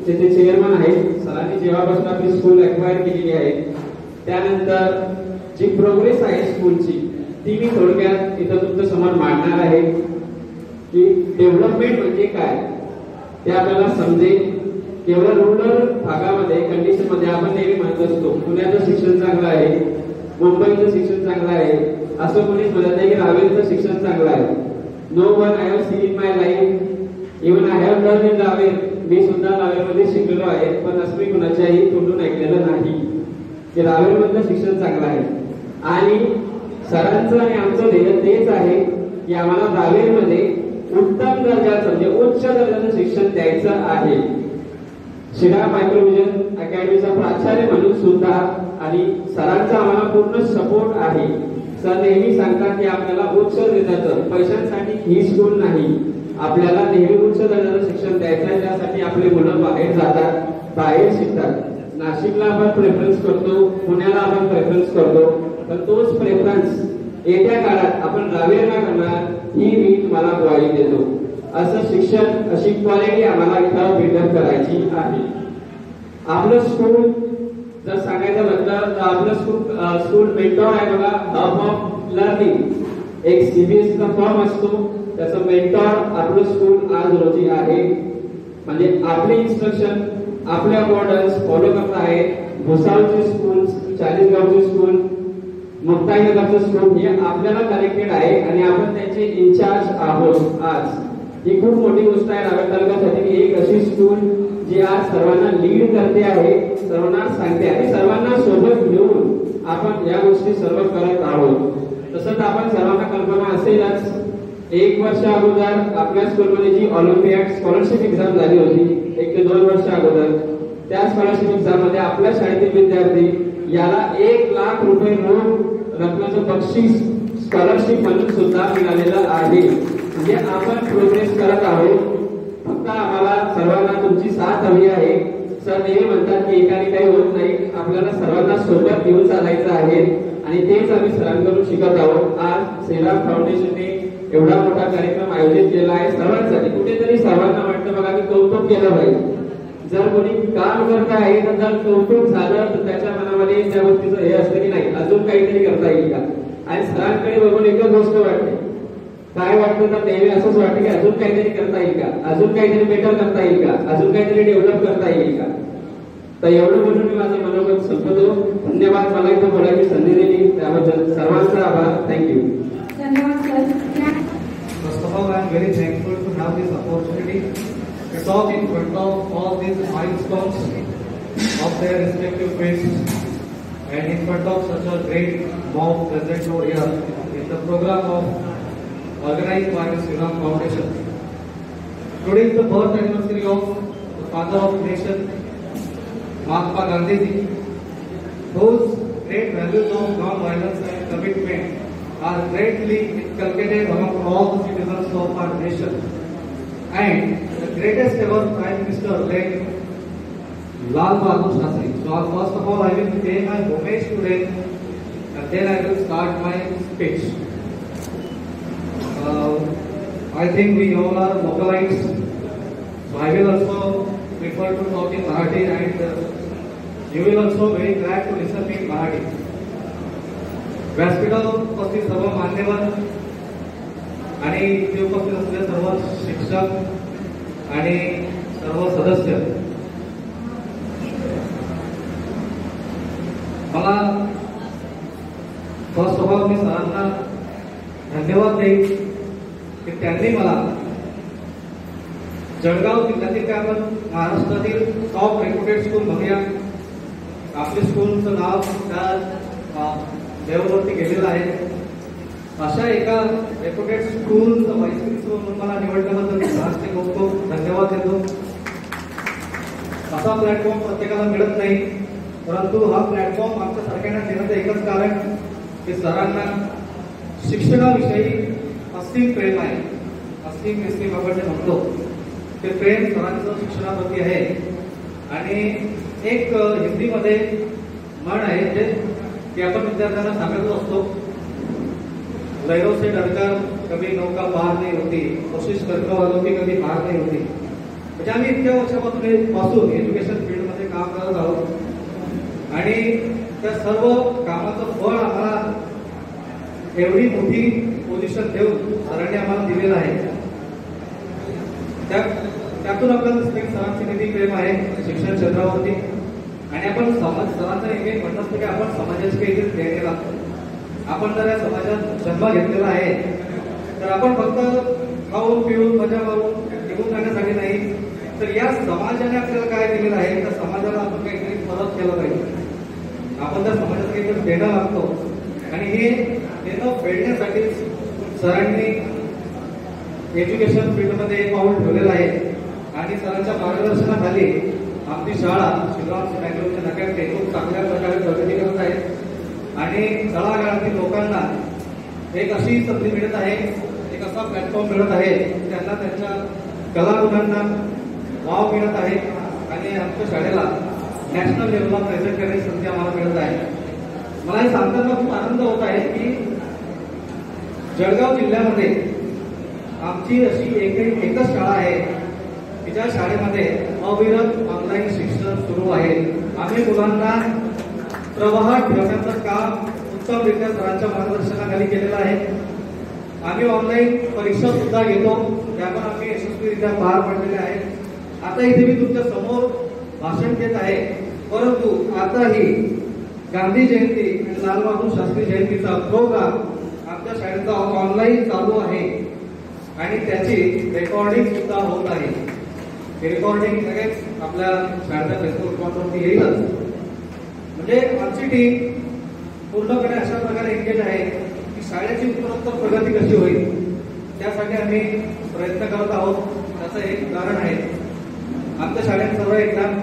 चे चेअरमन आहेत. सरांनी जेव्हापासून आपली स्कूल अक्वायर केलेली आहे, त्यानंतर जी प्रोग्रेस आहे स्कूलची ती मी थोडक्यात इथं तुमच्या समोर मांडणार आहे की डेव्हलपमेंट म्हणजे काय ते आपल्याला समजेल. केवळ रूरल भागामध्ये कंडिशन मध्ये आपण नेहमी म्हणत असतो पुण्याचं शिक्षण चांगलं आहे, मुंबईचं शिक्षण चांगलं आहे, असं कोणीच म्हणत नाही की रावेरचं शिक्षण चांगलं आहे. No one I have seen in my life, even I have learn in Raver. मी सुद्धा रावेरमध्ये शिकलेलो आहे, पण असं मी कुणाच्याही तोंडून ऐकलेलं नाही की रावेरमधलं शिक्षण चांगलं आहे. आणि सरांचं आणि आमचं ध्येय तेच आहे की आम्हाला रावेरमध्ये उत्तम दर्जाचं म्हणजे उच्च दर्जाचं शिक्षण द्यायचं आहे. श्रीराम मायक्रोविजन अकॅडमीचा प्राचार्य म्हणून सुद्धा आणि सरांचा आम्हाला पूर्ण सपोर्ट आहे. सर नेहमी सांगतात की आपल्याला उच्च दर्जाचं, पैशांसाठी ही स्कूल नाही, आपल्याला नेहमी उच्च दर्जाचं शिक्षण द्यायचं आहे. त्यासाठी आपले मुलं बाहेर जातात, बाहेर शिकतात. नाशिकला आपण प्रेफरन्स करतो, पुण्याला आपण प्रेफरन्स करतो, पण तोच प्रेफरन्स येत्या काळात आपण रावेरला करणार ही मी तुम्हाला ग्वाही देतो. असं शिक्षण, अशी क्वालिटी आम्हाला इथं बिल्डअप करायची आहे. आपलं स्कूल जर सांगायचं म्हटलं तर आपलं स्कूल मेंटॉर आहे बघा, हब ऑफ लर्निंग. एक सीबीएसईचा फॉर्म असतो, त्याचं मेंटॉर आपलं स्कूल आज रोजी आहे. म्हणजे आपले इन्स्ट्रक्शन, आपल्या मॉडेल्स फॉलो करत आहे. भुसावळची स्कूल, चाळीसगावची स्कूल, मुक्ताईनगरचं स्कूल हे आपल्याला कनेक्टेड आहे आणि आपण त्याचे इन्चार्ज आहोत. आज ही खूप मोठी गोष्ट आहे रावेर तालुक्यासाठी. एक अशी स्कूल जी आज सर्वांना लीड करते आहे, सर्वांना सांगते आणि सर्वांना सोबत घेऊन आपण या गोष्टी सर्व करत आहोत. तसंच आपण सर्वांना कल्पना असेलच, 1 वर्ष अगोदर आपल्या स्कूलमध्ये जी ऑलिम्पियाड स्कॉलरशिप एक्झाम झाली होती, 1 ते 2 वर्ष अगोदर, त्या स्कॉलरशिप एक्झाम मध्ये आपल्या शाळेतील विद्यार्थी याला 1 लाख रुपये रोख रकमेचं बक्षीस स्कॉलरशिप म्हणून सुद्धा मिळालेलं आहे. म्हणजे आपण प्रोग्रेस करत आहोत. फक्त आम्हाला सर्वांना तुमची साथ हवी आहे. सर नेहमी म्हणतात की एकाने काही होत नाही, आपल्याला सर्वांना सोबत घेऊन चालायचं आहे आणि तेच आम्ही सरांकडून शिकत आहोत. आज श्रीराम फाउंडेशनने एवढा मोठा कार्यक्रम आयोजित केला आहे सर्वांसाठी. कुठेतरी सर्वांना वाटतं बघा की कौतुक केलं पाहिजे. जर कोणी काम करत आहे तर जर कौतुक झालं तर त्याच्या मनामध्ये त्या गोष्टीचं हे असतं की नाही अजून काहीतरी करता येईल का. आणि सरांकडे बघून एकच गोष्ट वाटते, काय वाटतं तर नेहमी असंच वाटतं की अजून काहीतरी करता येईल का, अजून काहीतरी बेटर करता येईल का, अजून काहीतरी डेव्हलप करता येईल का. तर एवढं म्हणून मी माझं मनोगत संपवतो. धन्यवाद, मला इथं बोलायची संधी दिली त्याबद्दल सर्वांचा आभार. थँक्यू. धन्यवाद sir. First of all, I am very thankful to have this opportunity to talk in front of all these milestones of their respective fields and in front of such a great mob present over here in the program of organized by the Sriram Foundation. Today is the birth anniversary of the father of the nation, Mahatma Gandhi ji, whose great values of non-violence and commitment are greatly inculcated among all the citizens of our nation. And the greatest ever Prime Minister, like Lal Bahadur Shastri. So first of all, I will pay my homage to them, and then I will start my speech. I think we all are localites, so I will also prefer to talk in Marathi, and you will also very glad to listen me in Marathi. व्यासपीठावर उपस्थित सर्व मान्यवर आणि इथे उपस्थित असलेले सर्व शिक्षक आणि सर्व सदस्य, मला फर्स्ट ऑफ ऑल मी सरांना धन्यवाद देईन की त्यांनी मला जळगाव जिल्ह्यातील काय आपण महाराष्ट्रातील टॉप रेप्युटेड स्कूल म्हणूया, आपल्या स्कूलचं नाव त्या लेवलवरती गेलेलं आहे, अशा एका रेप्युटेड स्कूलचं व्हाईस प्रिन्सिपल म्हणून मला निवडल्याबद्दल सरांचे खूप खूप धन्यवाद देतो. असा प्लॅटफॉर्म प्रत्येकाला मिळत नाही, परंतु हा प्लॅटफॉर्म आमच्या सारख्यांना देण्याचं एकच कारण की सरांना शिक्षणाविषयी असीम प्रेम आहे. असीम आपण जे म्हणतो ते प्रेम सरांचं शिक्षणाप्रती आहे. आणि एक हिंदीमध्ये म्हण आहे जे की आपण विद्यार्थ्यांना सांगत असतो, लहरों से डरकर कभी नौका पार नहीं होती, कोशिश करने वालों की कधी हार नहीं होती. म्हणजे आम्ही इतक्या वर्षापासून एज्युकेशन फील्डमध्ये काम करत आहोत आणि त्या सर्व कामाचं फळ आम्हाला एवढी मोठी पोझिशन देऊन सरांनी आम्हाला दिलेलं आहे. त्यातून आपल्याला दिसतं सरांची किती प्रेम आहे शिक्षण क्षेत्रावरती. आणि आपण सरांचं एक म्हणत असतो की आपण समाजाची काहीतरी देणे लागतो. आपण जर या समाजात जन्म घेतलेला आहे तर आपण फक्त खाऊन पिऊन मजा मारून निघून जाण्यासाठी नाही, तर या समाजाने आपल्याला काय दिलेलं आहे त्या समाजाला आपण काहीतरी परत केलं पाहिजे. आपण त्या समाजात काहीतरी देणं लागतो आणि हे देणं फेडण्यासाठी सरांनी एज्युकेशन फील्डमध्ये एक पाऊल ठेवलेलं आहे. आणि सरांच्या मार्गदर्शनाखाली आपली शाळा श्रीराम बँगलोरच्या नगरचे खूप चांगल्या प्रकारे प्रगती करत आहे आणि तळागाळातील लोकांना एक अशी संधी मिळत आहे, एक असा प्लॅटफॉर्म मिळत आहे, त्यांना त्यांच्या कलागुणांना वाव मिळत आहे आणि आमच्या शाळेला नॅशनल लेवलला प्रेझेंट करण्याची संधी आम्हाला मिळत आहे. मला हे सांगताना खूप आनंद होत आहे की जळगाव जिल्ह्यामध्ये आमची अशी एकच शाळा आहे की ज्या शाळेमध्ये अविरत ऑनलाईन शिक्षण सुरू आहे. आम्ही मुलांना प्रवाहात ठेवण्याचं काम उत्तमरित्या सरांच्या मार्गदर्शनाखाली केलेलं आहे. आम्ही ऑनलाईन परीक्षा सुद्धा घेतो, त्या पण आम्ही यशस्वीरित्या पार पडलेल्या आहेत. आता इथे मी तुमच्या समोर भाषण देत आहे, परंतु आताही गांधी जयंती आणि लाल बहादूर शास्त्री जयंतीचा प्रोग्राम आमच्या शाळेचा ऑनलाईन चालू आहे आणि त्याची रेकॉर्डिंग सुद्धा होत आहे. हे रेकॉर्डिंग लगेच आपल्या शाळेच्या फेसबुक अकाउंटवरती येईलच. म्हणजे आमची टीम पूर्णपणे अशा प्रकारे एंगेज आहे की शाळेची उत्तरोत्तर प्रगती कशी होईल त्यासाठी आम्ही प्रयत्न करत आहोत. त्याचं एक उदाहरण आहे, आमच्या शाळेत सर्व एक्झाम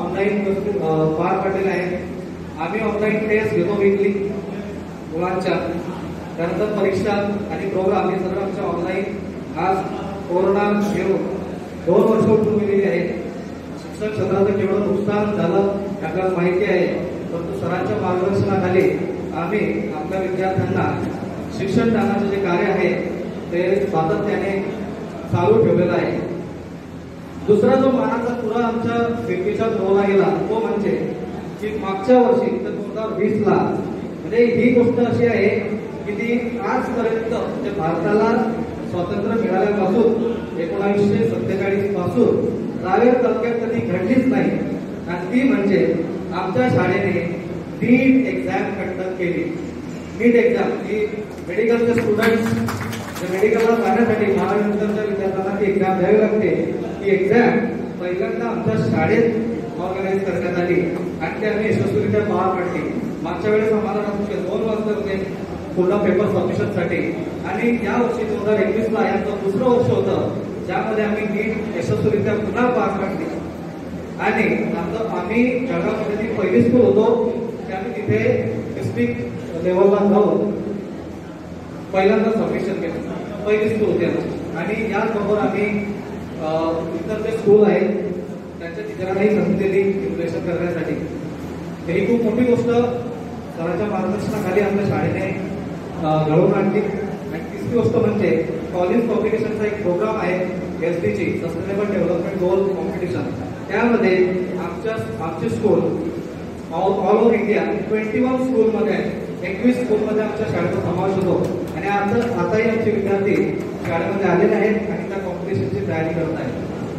ऑनलाईन पार पडलेले आहे. आम्ही ऑनलाईन टेस्ट घेतो वीकली मुलांच्या, त्यानंतर परीक्षा आणि प्रोग्राम हे सर्व आमच्या ऑनलाईन. आज कोरोना घेऊन 2 वर्ष उठून गेलेली आहेत. शिक्षण क्षेत्राचं केवढं नुकसान झालं आपल्याला माहिती आहे, परंतु सरांच्या मार्गदर्शनाखाली आम्ही आपल्या विद्यार्थ्यांना शिक्षण दानाचे जे कार्य आहे ते सातत्याने चालू ठेवलेलं आहे. दुसरा जो मानाचा तुरा आमच्या फिरकीच्यात रोवला गेला तो म्हणजे की मागच्या वर्षी 2020ला म्हणजे ही गोष्ट अशी आहे ती आजपर्यंत म्हणजे भारताला स्वातंत्र्य मिळाल्यापासून 1947 पासून रावेर तालुक्यात कधी घडलीच नाही. आणि ती म्हणजे आमच्या शाळेने नीट एक्झाम कंडक्ट केली. नीट एक्झाम ही मेडिकलचे स्टुडंट्स मेडिकलला जाण्यासाठी महाविद्यालयाच्या विद्यार्थ्यांना ती एक्झाम द्यावी लागते. ही एक्झाम पहिल्यांदा आमच्या शाळेत ऑर्गनाईज करण्यात आली आणि ते आम्ही यशस्वीरित्या पार पाडली. मागच्या वेळेस आम्हाला 2 वाजले होते पूर्ण पेपर सबमिशनसाठी आणि या वर्षी 2021ला याचं दुसरं वर्ष होतं ज्यामध्ये आम्ही नीट यशस्वीरित्या पुन्हा पार पाडली. आणि आम्ही जळगावमध्ये ती पहिली स्कूल होतो की आम्ही तिथे डिस्ट्रिक्ट लेवलला जाऊन पहिल्यांदा सबमिशन केलं. पहिली स्कूल होती आणि याचबरोबर आम्ही इतर जे स्कूल आहेत त्यांच्या टीचरांनाही संधी दिली इन्व्हेस्ट करण्यासाठी. ही खूप मोठी गोष्ट सरांच्या मार्गदर्शनाखाली आपल्या शाळेने घडवून आणली. आणि तिसरी गोष्ट म्हणजे कॉलेज कॉम्पिटिशनचा एक प्रोग्राम आहे SDG सस्टेनेबल डेव्हलपमेंट गोल कॉम्पिटिशन. त्यामध्ये आमची स्कूल ऑल ओव्हर इंडिया 21 स्कूलमध्ये 21 स्कूलमध्ये आमच्या शाळेचा समावेश होतो. आणि आताही आमचे विद्यार्थी शाळेमध्ये आलेले आहेत आणि त्या कॉम्पिटिशनची तयारी करत आहेत.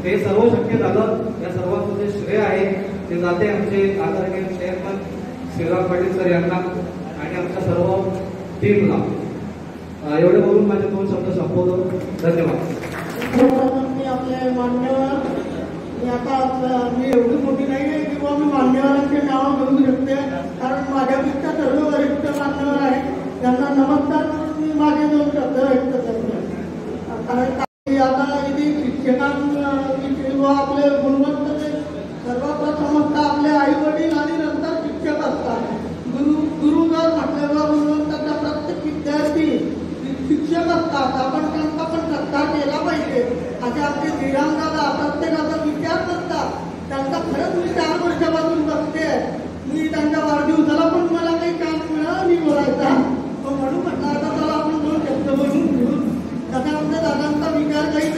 हे सर्व शक्य झालं या सर्वांचं जे श्रेय आहे ते जाते आमचे आदरणीय चेअरमन श्रीराम पाटील सर यांना आणि आमच्या सर्व टीमला. एवढे बोलून माझे 2 शब्द संपवतो. धन्यवाद. आपले मान्यवर आता मी एवढी मोठी नाही आहे किंवा मी मान्यवरांचे नाव घेऊ शकते कारण माझ्यापेक्षा सर्व वरिष्ठ मान्यवर आहेत त्यांना नमस्कार करून मी माझे 2 शब्द व्यक्त करतो. कारण आता इथे शिक्षकांविषयी किंवा आपले गुणवंत सर्वप्रथम आपले आई वडील आणि नंतर शिक्षक असतात. गुरु जर म्हटलं गुणवंताचा प्रत्येक विद्यार्थी शिक्षक असतात. आपण त्यांचा पण सत्कार केला पाहिजे. असे आमचे श्रीरामदादा प्रत्येकाचा विचार करतात. त्यांचा खरंच मी 4 वर्षापासून बघते. मी त्यांच्या वाढदिवसाला पण मला काही काम मिळालं नाही बोलायचा म्हणून म्हटलं आता चला आपण 2 शब्द बोलून घेऊ. तसा आमच्या दादांचा विचार काही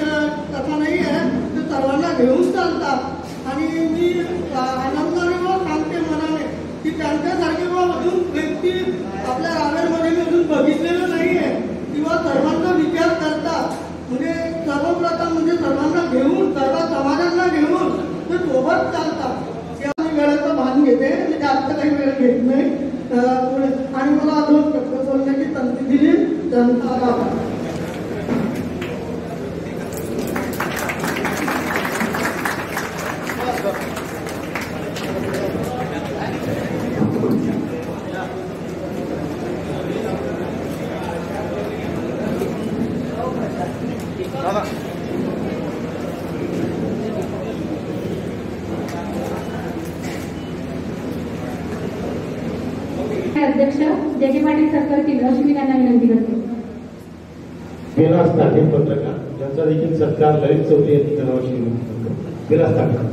तसा नाही आहे ते सर्वांना घेऊन चालतात आणि मी आनंदाने सांगते मनाने की त्यांच्यासारखे अजून व्यक्ती आपल्या रावेरमध्ये मी अजून बघितलेलं नाही आहे किंवा सर्वांचा विचार करतात. म्हणजे सर्वप्रथम म्हणजे सर्वांना घेऊन सर्व समाजांना घेऊन ते सोबत चालतात. त्या मी वेळेचं भान घेते मी जास्त काही वेळ घेत नाही आणि मला 2 शब्द बोलण्याची संधी दिली त्यांचा आभार. अध्यक्ष जे पाटील सर करतील अशी मी त्यांना विनंती करते. विलास ताटे पत्रकार ज्यांचा देखील सत्कार ललित चौधरी यांनी करावाची विनंती करतो. विलास ताटे.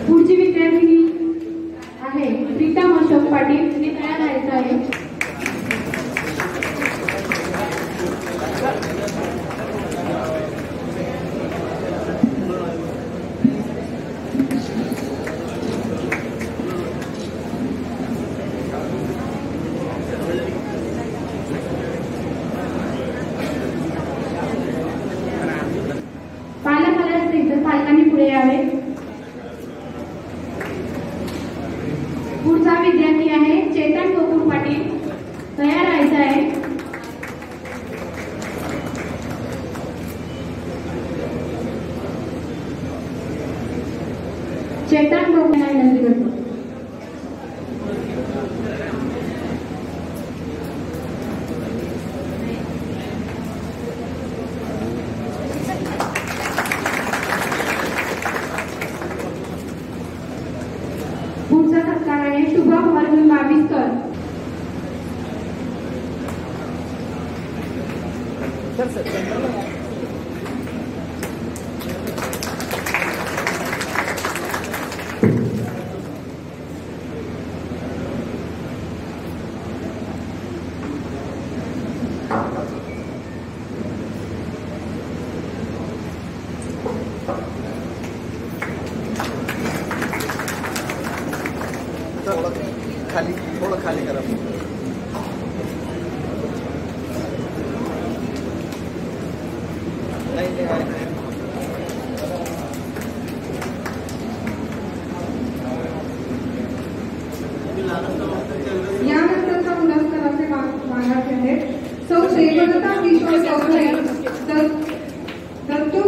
पुढची विद्यार्थिनी आहे प्रीतम अशोक पाटील. तिने तयार राहायचं आहे. पालक आले असतील तर पालकांनी पुढे यावे. पुढचा विद्यार्थी आहे चेतन गोकुळ पाटील. तयार राहायचं आहे. चेतन गोकुळ विनंती करतो. पुढचा सत्कार आहे शुभम अर्जुन बाविस्कर. थोडं खाली करा. यानंतरचा पुरस्काराचे मानक आहेत सौ श्रीमंता किशोर चौधरी दत्तू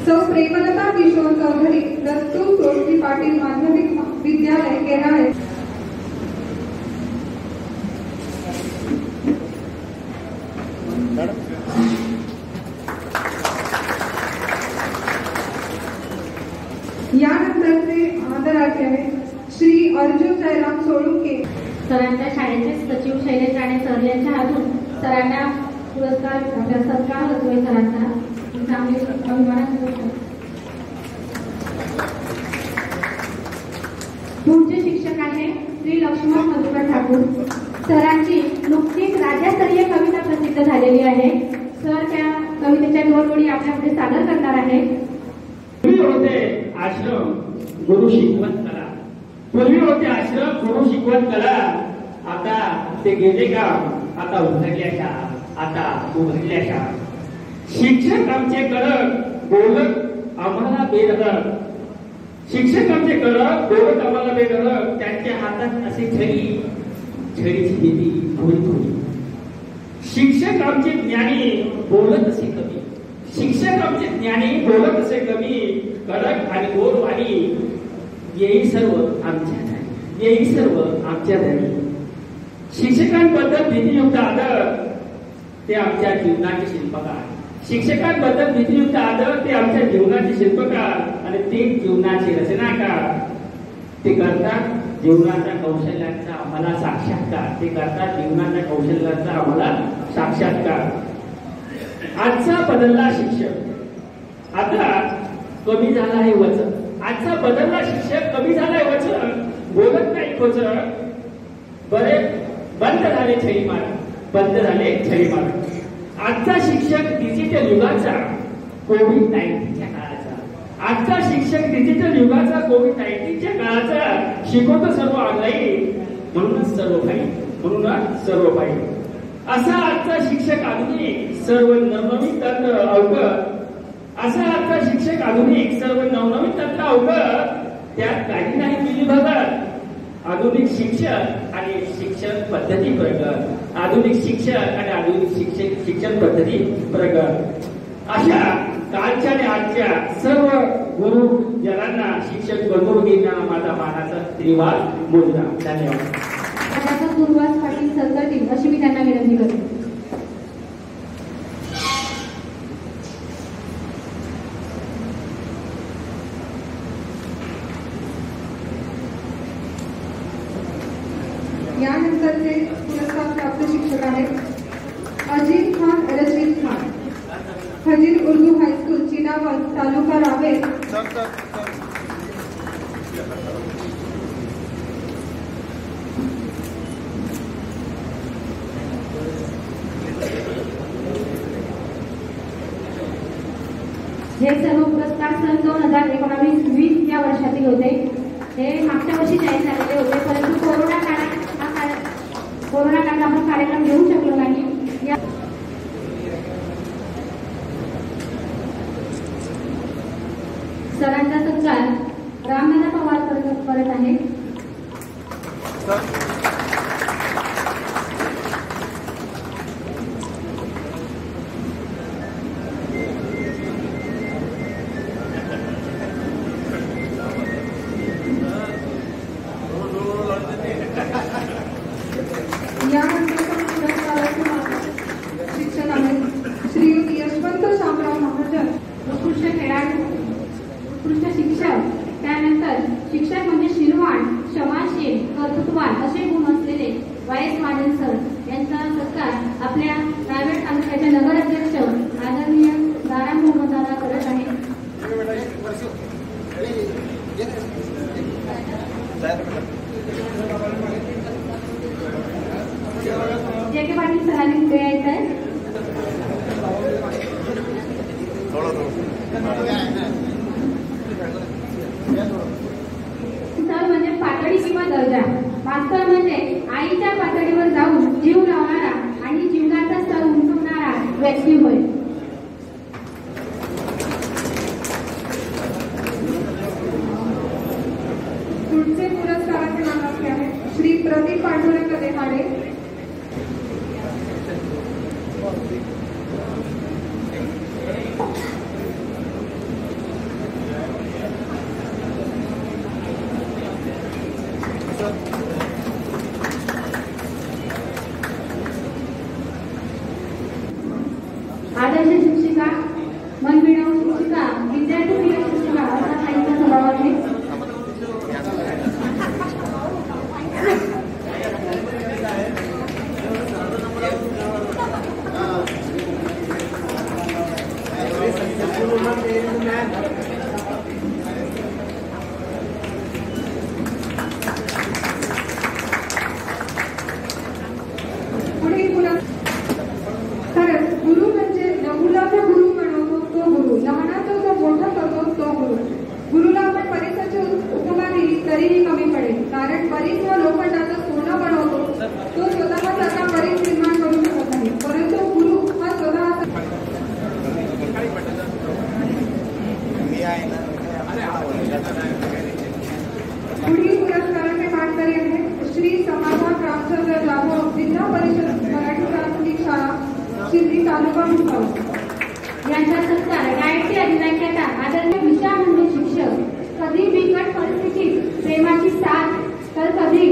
सौ प्रेमलता किशोर चौधरी दत्तू सोळकी पाटील माध्यमिक विद्यालय केराळे. यानंतरचे आदराचे आहेत श्री अर्जुन जयराम सोळुंके. सरांच्या शाळेचे सचिव शैलेश राणे सर यांच्या हातून सरांना पुरस्कार सत्कार होतोय. सरांचा चांगले अभिमानाची गोष्ट. पुढचे शिक्षक आहे श्री लक्ष्मण मधुकर ठाकूर. सरांची नुकतीच राज्यस्तरीय कविता प्रसिद्ध झालेली आहे. सर त्या कवितेच्या 2 ओळी आपल्यापुढे सादर करणार आहेत. पूर्वी होते आश्रम गुरु शिकवत कला. पूर्वी होते आश्रम गुरु शिकवत कला. आता ते गेले का? आता उघडल्या शाळा, आता उघडल्या शाळा. शिक्षक आमचे कडक बोलत आम्हाला बेधडक. शिक्षक आमचे कडक बोलत आम्हाला बेधडक. त्यांच्या हातात असे छडीची भीती थोडी थोडी. शिक्षक आमचे ज्ञानी बोलत असे कमी. शिक्षक आमचे ज्ञानी बोलत असे कमी. कडक आणि गोड वाणी येई सर्व आमच्या धनी. येई सर्व आमच्या धनी. शिक्षकांबद्दल भीतीयुक्त आदर ते आमच्या जीवनाचे शिल्पकार. शिक्षकांबद्दल भीतीयुक्त आदर ते आमच्या जीवनाचे शिल्पकार आणि ते जीवनाचे रचनाकार. ते करतात जीवनाच्या कौशल्यांचा आम्हाला साक्षात्कार. ते करतात जीवनाच्या कौशल्याचा आम्हाला साक्षात्कार. आजचा बदलला शिक्षक आता कमी झाला आहे वचन. आजचा बदलला शिक्षक कमी झालाय वचन. बोलत नाही खोचर. बरे बंद झाले छडी मार. बंद झाले छडी मार. आजचा शिक्षक डिजिटल युगाचा कोविड-19च्या काळाचा. आजचा शिक्षक डिजिटल युगाचा कोविड-19च्या काळाचा. शिकवतो सर्व ऑनलाईन म्हणूनच सर्व फाईल. म्हणूनच सर्व फाईल. असा आजचा शिक्षक आधुनिक सर्व नवनवीन तंत्र अवगत. असा आजचा शिक्षक आधुनिक सर्व नवनवीन तंत्र अवगत. त्यात काही नाही मिली भगत. आधुनिक शिक्षण आणि शिक्षण पद्धती प्रगत. आधुनिक शिक्षण आणि आधुनिक शिक्षण पद्धती प्रगत. अशा कालच्या आणि आजच्या सर्व गुरु जनांना शिक्षक बंधूंना माझा मानाचा त्रिवाद मोजला. धन्यवाद. दुर्वास पाटील सरकारतील अशी मी त्यांना विनंती करते. यानंतरचे पुरस्कार प्राप्त शिक्षक आहेत अजीत खान रजनीत खान. खजीर उर्दू हायस्कूल चिनावत तालुका रावेर. हे सर्व पुरस्कार सन 2019-20 या वर्षातील होते. हे मागच्या वर्षी जाहीर झालेले होते, परंतु कोरोना काळात आपण कार्यक्रम घेऊ शकलो नाही. सरांचा सत्कार रामदादा पवार करत आहे. शिक्षक आहेत श्रीयुत यशवंत शामराव महाजन. उत्कृष्ट खेळाडू, उत्कृष्ट शिक्षक. त्यानंतर शिक्षक म्हणजे शिरवाण, क्षमाशील, कर्तृत्ववान असे गुण असलेले वायस महाजन सर यांचा सत्कार आपल्या रावेर तालुक्याचे नगराध्यक्ष आदरणीय दारा मोहम्मद दादा करत आहेत. जे के पाटील सरांनी पुढे यायचं आहे. उत्तम दर्जा. मास्तर म्हणजे आईच्या पातळीवर जाऊन जीव लावणारा आणि जीवनाचा स्तर उंचवणारा व्यक्ती होय. पुढचे पुरस्काराचे नाव असे आहे श्री प्रदीप पांडुरंग देहाडे. आदर्श शिक्षिका, मनमिळावू शिक्षिका, विद्यार्थी प्रिय शिक्षिका असा साहित्य स्वभाव आहे. पुढील खरंच गुरु म्हणजे मुलाचा गुरु बनवतो तो गुरु, लहानाचा जो मोठा करतो तो गुरु. गुरुला आपण परिसाची उपमा दिली तरीही कमी पडेल, कारण परीस हा लोखंडाचं सोनं बनवतो. तो स्वतःसारखा परीस निर्माण करू शकत नाही, परंतु गुरु हा स्वतः पुढील पुरस्काराचे मानकरी आहेत श्री समाधान रामचंद्र जाधव, जिल्हा परिषद मराठी प्राथमिक शाळा शिर्डी तालुका भुसावळ. यांचा सत्कार गायत्री अधिनायकाचा आदरणीय विषय म्हणजे शिक्षक. कधी बिकट परिस्थितीत प्रेमाची साथ, तर कधी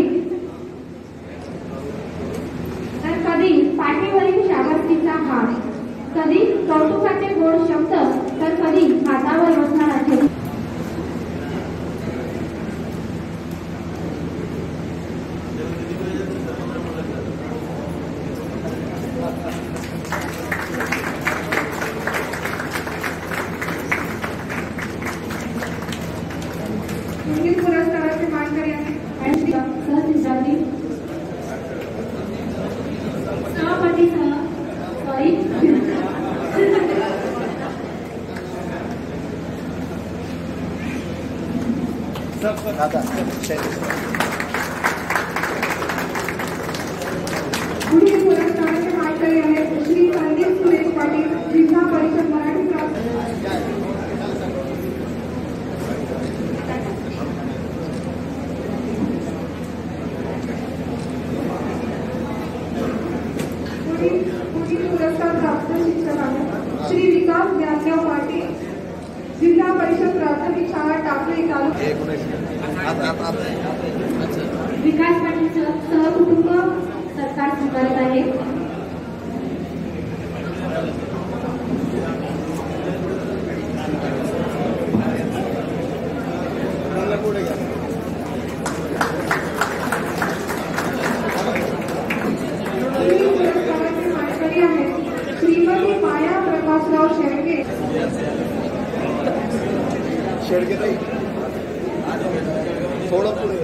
पाठीवरील शाबासकीचा हात, कधी कौतुकाचे गोड शब्द, तर कधी हातावर बसणारा ठेव. पुढील पुरस्काराचे मानकरी आहेत आणि सहविद्यार्थी, सहपती सॉरी पुढील पुरस्काराचे मानकरी आहेत श्री संदीप सुरेश पाटील, जिल्हा परिषद मराठी पुढील पुरस्कार प्राप्त शिक्षक आहेत श्री विकास ज्ञानदेव पाटील, जिल्हा परिषद प्राथमिक शाळा टाकळी तालुका. विकास पाटील सहकुटुंब सरकार स्वीकारत आहे. पुरस्काराचे मानकरी आहेत श्रीमती माया प्रकाशराव शेळके. थोडं पुढे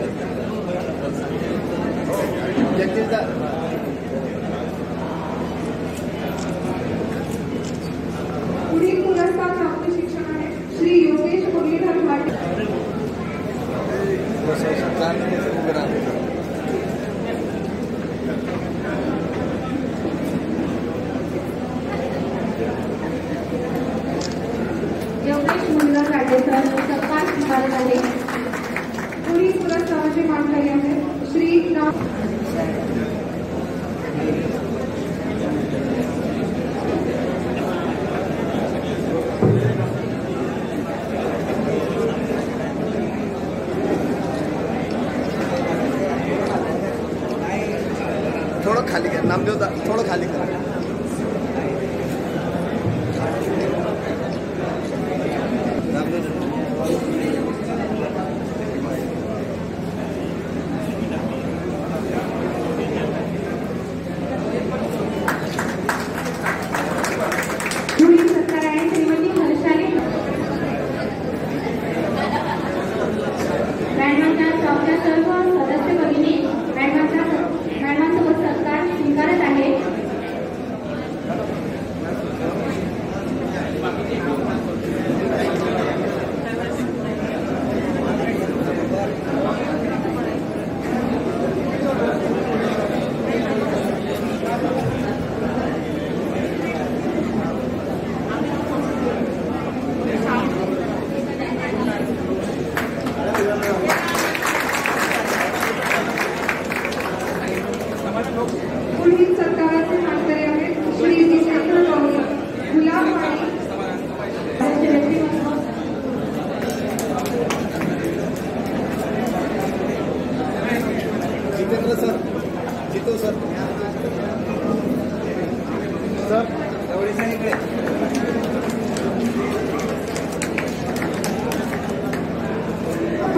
पुढील पुरस्कार प्राप्त शिक्षक आहेत श्री योगेश मुरलीधर भाटे. योगेश मुरलीधर भाटे सत्कार स्वीकारत आहे. पुढील पुरस्काराचे मानकरी आहेत श्री राम थोडं खाली कर, नामदेव थोडं खाली कर. पुढील सत्कार आहे श्रीमती हर्षाली मॅडमांच्या चौथ्या सर्व सदस्य भगिनी मॅडमांसोबत सत्कार स्वीकारत आहे.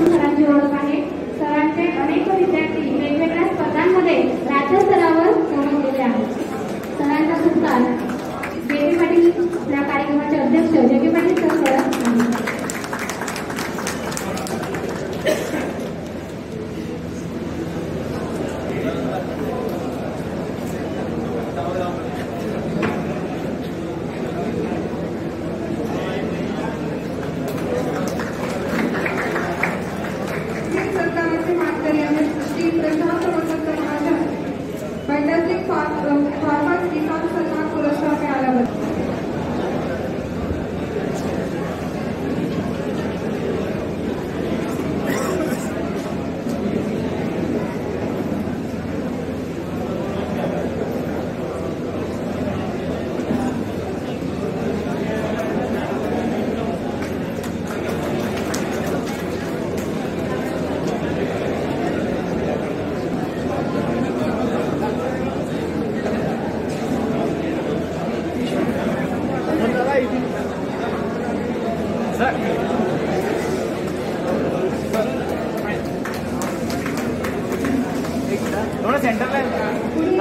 सरांची ओळख आहे. सरांचे अनेक विद्यार्थी वेगवेगळ्या स्पर्धांमध्ये राज्यस्तरावर पोहोचलेले आहेत. सरांचा सत्कार जे.पी. पाटील या कार्यक्रमाचे अध्यक्ष जे.पी. पाटील सर करत आहेत. सरकारचे मानकरी आहेत श्री प्रशांत वसंत महाजन फॅन्टॅस्टिक फार्मर्स किसान सन्मान पुरस्कार मिळाल्याबद्दल.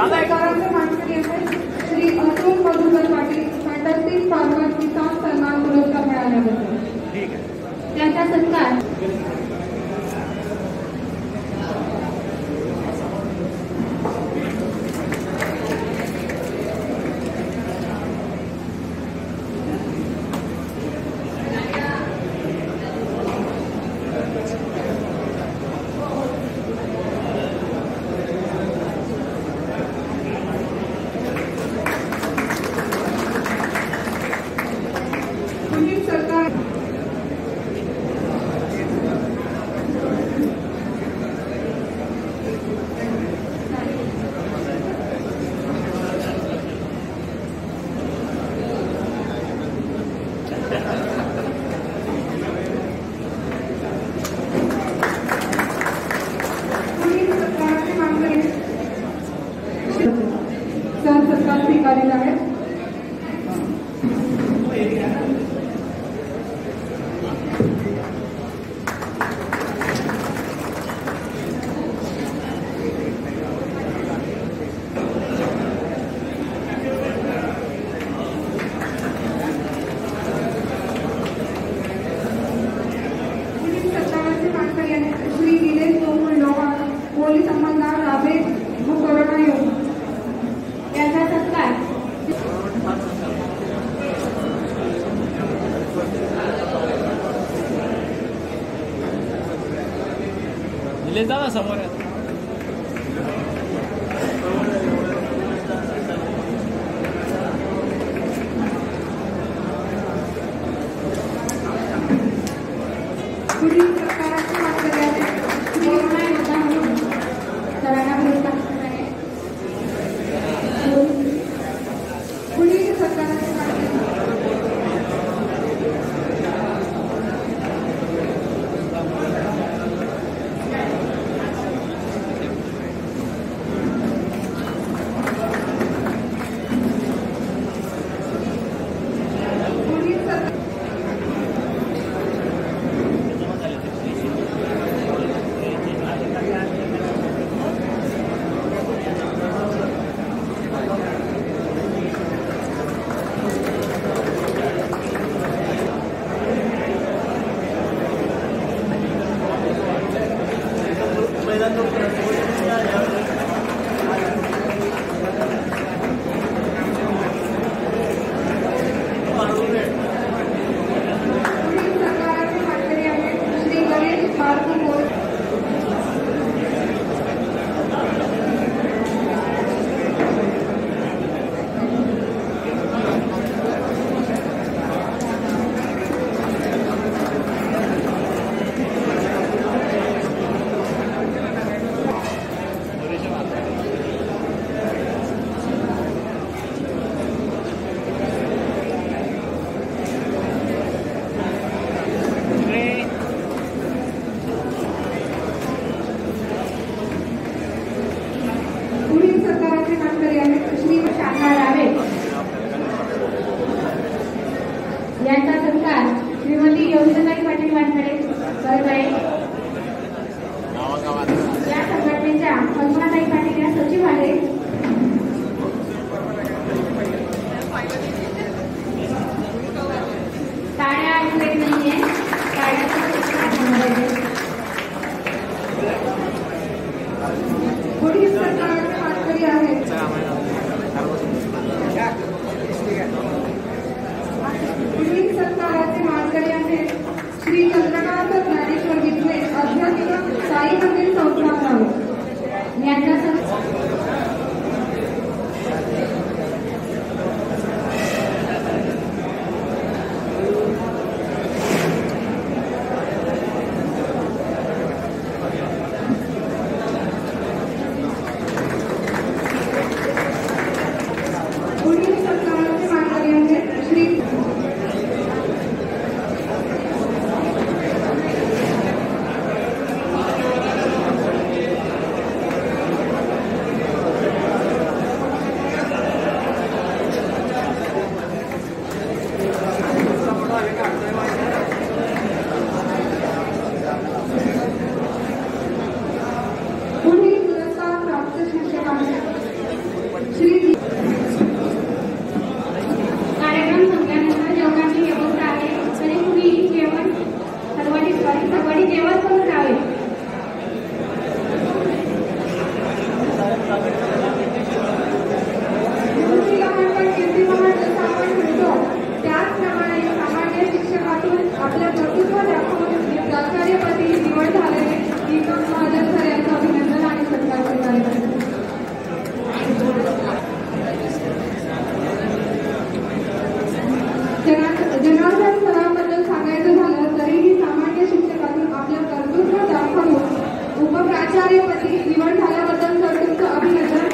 सरकारचे मानकरी आहेत श्री अतुल मधुकर पाटील फॅन्टॅस्टिक फार्मर्स किसान सन्मान पुरस्कार मिळाल्याबद्दल. त्यांचा सत्कार पुढील सरकार पुढील सरकारचे मानकरी सर सत्कार स्वीकारले आहेत. पुढील सरकारचे मानकरी आहेत श्री निलेश गोकुळ लोहार पोलीस अंमलदार राबे व कोरोना योजना. त्यांचा सत्कार समोर पुढील सरकारचे मानकरी आहेत कोरोना योद्धा म्हणून सरांना पुरस्कार मिळाला आहे. पुढील सरकारचे मानकरी पुढील सरकार श्रीमती योगिताताई पाटील वानखडे सरकारे, या संघटनेच्या कल्पनाताई पाटील या सचिव आहेत. टाळ्या ऐकू येत नाहीये. पुढील सरकारचे मानकरी आहेत. पुढील सरकाराचे मानकरी आहेत श्री चंद्रकांत ज्ञानेश्वर विद्वे, अध्यक्ष साई मंदिर संस्थान. यांचा जनार्दन सरांबद्दल सांगायचं झालं तरीही सामान्य शिक्षकातून आपलं कर्तृत्व दाखवून उपप्राचार्यपदी निवड झाल्याबद्दल तर तुमचं अभिनंदन.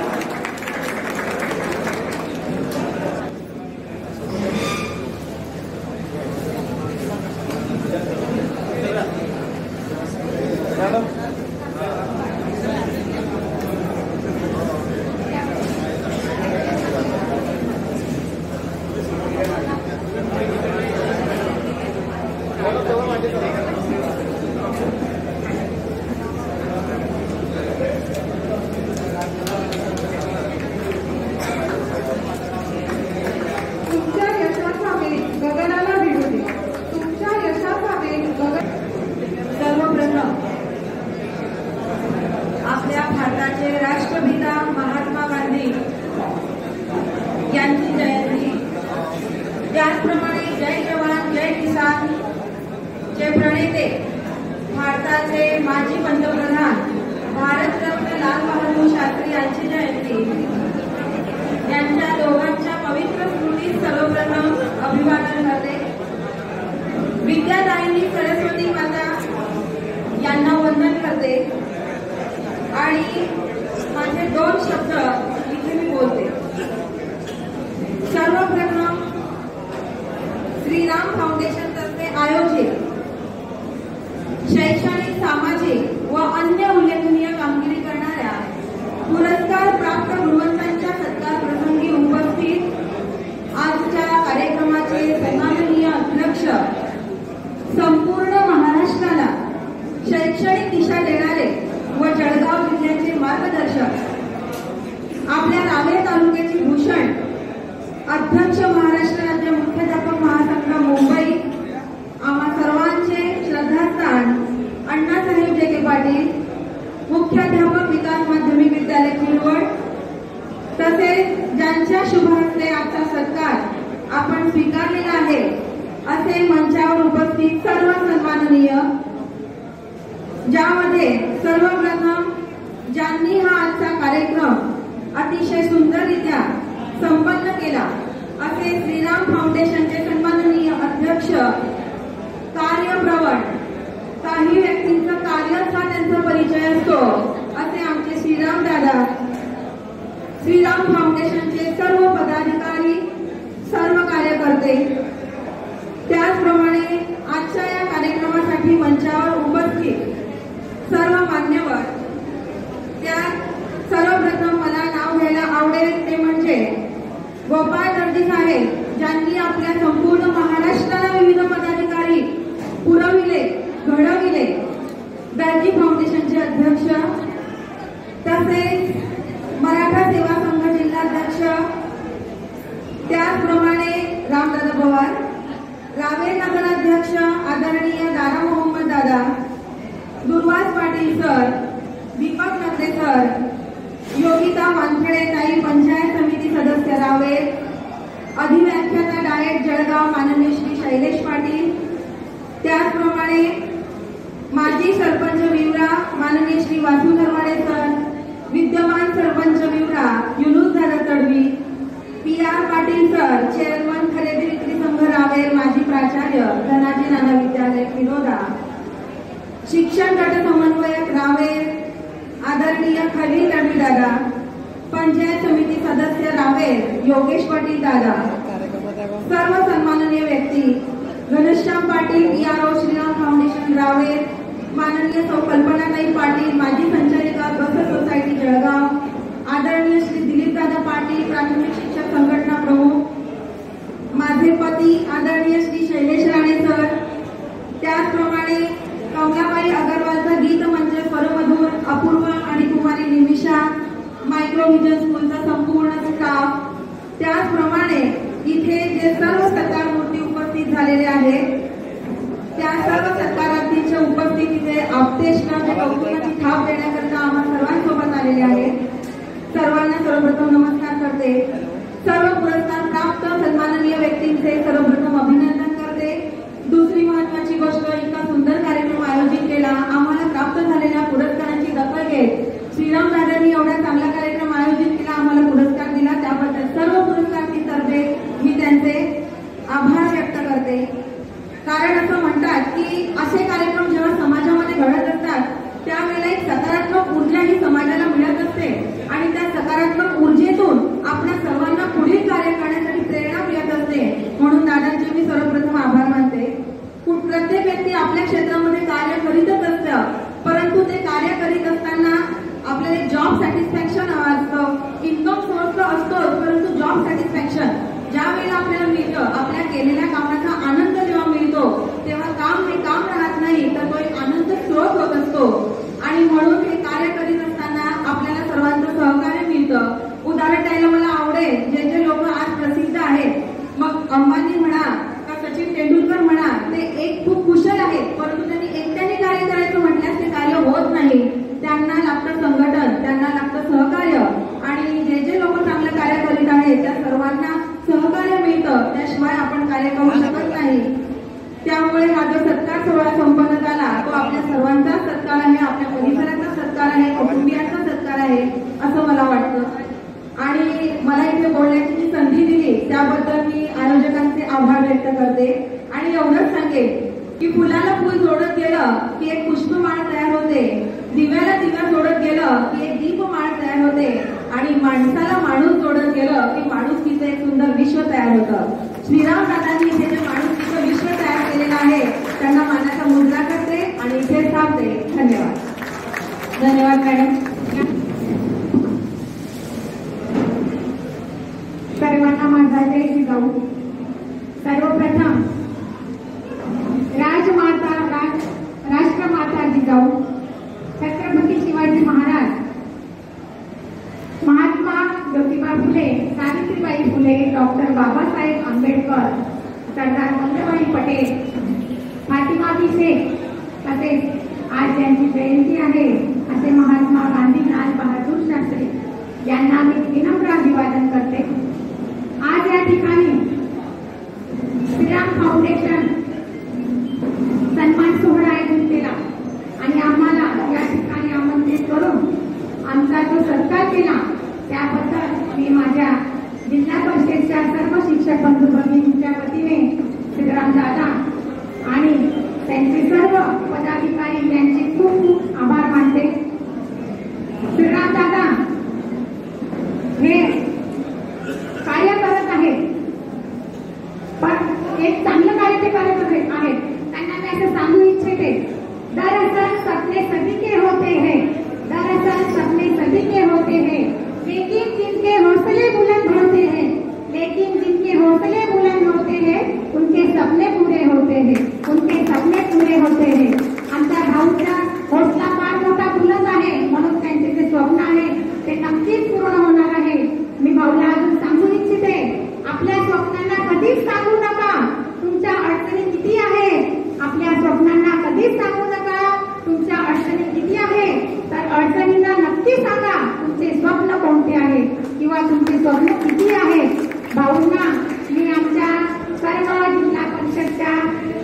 आपल्या भारताचे राष्ट्रपिता महात्मा गांधी यांची जयंती, त्याचप्रमाणे जय जवान जय किसान चे प्रणेते भारताचे माजी पंतप्रधान भारतरत्न लाल बहादूर शास्त्री यांची जयंती, यांच्या दोघांच्या पवित्र स्मृतीस सर्वप्रथम अभिवादन करते. विद्यादायिनी सरस्वती माता यांना वंदन करते आणि माझे 2 शब्द इथे मी बोलते. सर्वप्रथम श्रीराम फाउंडेशन तर्फे आयोजित शैक्षणिक, सामाजिक व अन्य उल्लेखनीय कामगिरी करणाऱ्या पुरस्कार प्राप्त गुणवंतांच्या सत्कार प्रसंगी उपस्थित आजच्या कार्यक्रमाचे सन्माननीय अध्यक्ष, संपूर्ण महाराष्ट्राला शैक्षणिक दिशा देणारे व जळगाव जिल्ह्याचे मार्गदर्शक, आपल्या रावेर तालुक्याचे भूषण, अध्यक्ष महाराष्ट्र राज्य मुख्याध्यापक महासंघ मुंबई, आम्हा सर्वांचे श्रद्धास्थान अण्णासाहेब जेके पाटील, मुख्याध्यापक विकास माध्यमिक विद्यालय किनवट, तसेच ज्यांच्या शुभ हस्ते आजचा सत्कार आपण स्वीकारलेला आहे असे मंचावर उपस्थित सर्व सन्माननीय, ज्यामध्ये सर्वप्रथम ज्यांनी हा आजचा कार्यक्रम अतिशय सुंदररित्या संपन्न केला असे श्रीराम फाउंडेशनचे सन्माननीय अध्यक्ष, कार्यप्रवण, काही व्यक्तींचं कार्यच हा त्यांचा परिचय असतो असे आमचे श्रीराम दादा, श्रीराम फाउंडेशनचे सर्व पदाधिकारी, सर्व कार्यकर्ते, त्याचप्रमाणे आजच्या या कार्यक्रमासाठी मंचावर उपस्थित सर्व मान्यवर, त्यात सर्वप्रथम मला नाव घ्यायला आवडेल ते म्हणजे गोपाळ दर्जी साहेब, ज्यांनी आपल्या संपूर्ण महाराष्ट्राला विविध पदाधिकारी परिषदेचे अध्यक्ष तसेच मराठा सेवा संघ जिल्हाध्यक्ष, त्याचप्रमाणे रामदादा पवार, रावेर नगराध्यक्ष आदरणीय दादा मोहम्मद दादा, दुर्वास पाटील सर, दीपक नकरे सर, योगिता वानखेडे ताई पंचायत समिती सदस्य रावेर, अधिव्याख्याता डायट जळगाव माननीय श्री शैलेश पाटील, त्याचप्रमाणे माजी सरपंच विवरा माननीय श्री वासू नरवाडे सर, विद्यमान सरपंच विवरा युनुस दादा Tadvi, PR Patil sir, chairman खरेदी विक्री संघ रावेर, माजी प्राचार्य धनाजी नाना विद्यालय विनोदा, शिक्षण गट समन्वयक रावेर आदरणीय खलील तडवी दादा, पंचायत समिती सदस्य रावेर योगेश पाटील दादा, सर्व सन्माननीय व्यक्ती घनश्याम पाटील ERO श्रीराम फाउंडेशन रावेर, माननीय सौ कल्पनाताई पाटील माजी संचालिका बस सोसायटी जळगाव, आदरणीय श्री दिलीप दादा पाटील प्राथमिक शिक्षक संघटना प्रमुख, माझे पती आदरणीय श्री शैलेश राणे सर, त्याचप्रमाणे कमलाबाई अगरवालचा गीत मंच स्वरमधूर अपूर्व आणि कुमारी निमिषा, मायक्रोव्हिजन स्कूलचा संपूर्ण स्टाफ, त्याचप्रमाणे इथे जे सर्व सत्कार मूर्ती उपस्थित झालेले आहेत त्या सर्व सत्कारार्थींच्या उपस्थितीचे आपतेशना कौतुकाची थाप देण्याकरता आम्हा सर्वांसोबत आलेले आहेत. सर्वांना सर्वप्रथम नमस्कार करते. सर्व पुरस्कार प्राप्त सन्माननीय व्यक्तींचे सर्वप्रथम अभिनंदन करते. दुसरी महत्वाची गोष्ट, इतका सुंदर कार्यक्रम आयोजित केला, आम्हाला प्राप्त झालेल्या पुरस्कारांची दखल घेत श्रीराम दादांनी एवढा चांगला कार्यक्रम आयोजित केला, आम्हाला पुरस्कार दिला, त्याबद्दल सर्व पुरस्कारार्थींतर्फे मी त्यांचे आभार व्यक्त करते. कारण असं म्हणतात की असे कार्यक्रम जेव्हा समाजामध्ये घडत असतात त्यावेळेला एक सकारात्मक ऊर्जा ही समाजाला मिळत असते आणि त्या सकारात्मक ऊर्जेतून आपल्या सर्वांना पुढील कार्य करण्यासाठी प्रेरणा मिळत असते. म्हणून दादांचे मी सर्वप्रथम आभार मानते. प्रत्येक व्यक्ती आपल्या क्षेत्रामध्ये कार्य करीतच असतं, परंतु ते कार्य करीत असताना आपल्याला एक जॉब सॅटिस्फॅक्शन असतं, इन्कम सोर्स तर असतोच, परंतु जॉब सॅटिस्फॅक्शन ज्या वेळेला आपल्याला मिळतं, आपल्या केलेल्या कामाचा आनंद जेव्हा मिळतो तेव्हा काम हे काम राहत नाही तर तो एक आनंद स्रोत होत असतो. आणि म्हणून हे कार्य करीत असताना आपल्याला सर्वांचं सहकार्य मिळतं. उदाहरण द्यायला मला आवडेल, जे जे लोक आज प्रसिद्ध आहेत, मग अंबानी म्हणा का सचिन तेंडुलकर म्हणा, ते एक खूप कुशल आहेत, परंतु त्यांनी एकट्याने कार्य करायचं म्हटल्यास ते कार्य होत नाही. त्यांना लागतं संघटन, त्यांना लागतं सहकार्य, आणि जे जे लोक चांगलं कार्य करीत आहेत त्या सर्वांना सहकार्य मिळतं, त्याशिवाय आपण कार्य करू शकत नाही. त्यामुळे हा जो सत्कार सोहळा संपन्न झाला तो आपल्या सर्वांचा सत्कार आहे, आपल्या परिसराचा सत्कार आहे, कुटुंबियांचा सत्कार आहे असं मला वाटतं. आणि मला इथे बोलण्याची जी संधी दिली त्याबद्दल मी आयोजकांचे आभार व्यक्त करते. आणि एवढंच सांगेन की फुलाला फुल जोडत गेलं की एक पुष्पमाळ तयार होते, दिव्याला दिव्या जोडत गेलं की एक दीपमाळ तयार होते, आणि माणसाला माणूस जोडत गेलं की माणुसकीचं एक सुंदर विश्व तयार होतं. श्रीराम दादांनी इथे जे माणुसकीचं विश्व तयार केलेलं आहे त्यांना मानाचा मुद्रा करते आणि इथे थांबते. धन्यवाद. धन्यवाद मॅडम. सर्वांना माझा जय जिजाऊ. सर्वप्रथम राष्ट्रमाता जिजाऊ छत्रपती शिवाजी महाराज, महात्मा ज्योतिबा फुले, सावित्रीबाई फुले, डॉक्टर बाबासाहेब आंबेडकर, सरदार वल्लभभाई पटेल, फातिमाबी शेख, तसेच आज ज्यांची जयंती आहे असे महात्मा गांधी लाल बहादूर शास्त्री यांना मी विनम्र अभिवादन करते. आज या ठिकाणी श्रीराम फाउंडेशन सन्मान सोहळा आयोजित केला आणि आम्हाला या ठिकाणी आमंत्रित करून आमचा जो सत्कार केला त्याबद्दल मी माझ्या जिल्हा परिषदेच्या सर्व शिक्षक बंधू भगिनींच्या वतीने श्रीराम दादा आणि त्यांचे सर्व पदाधिकारी यांचे खूप खूप आभार मानते. श्रीराम दादा हे कार्य करत आहेत, पण एक चांगलं कार्य ते करत आहेत. त्यांना मैं ऐसे सांगू इच्छिते, दरअसल सपने सभी के होते हैं, दरअसल सपने सभी के होते हैं, लेकिन जिनके हौसले बुलंद होते हैं, लेकिन जिनके हौसले बुलंद होते हैं उनके सपने पूरे होते हैं, उनके सपने पूरे होते हैं. आमच्या भाऊचा हौसला फार मोठा तुमची स्वप्न किती आहेत. भाऊंना मी आमच्या सर्व जिल्हा परिषदच्या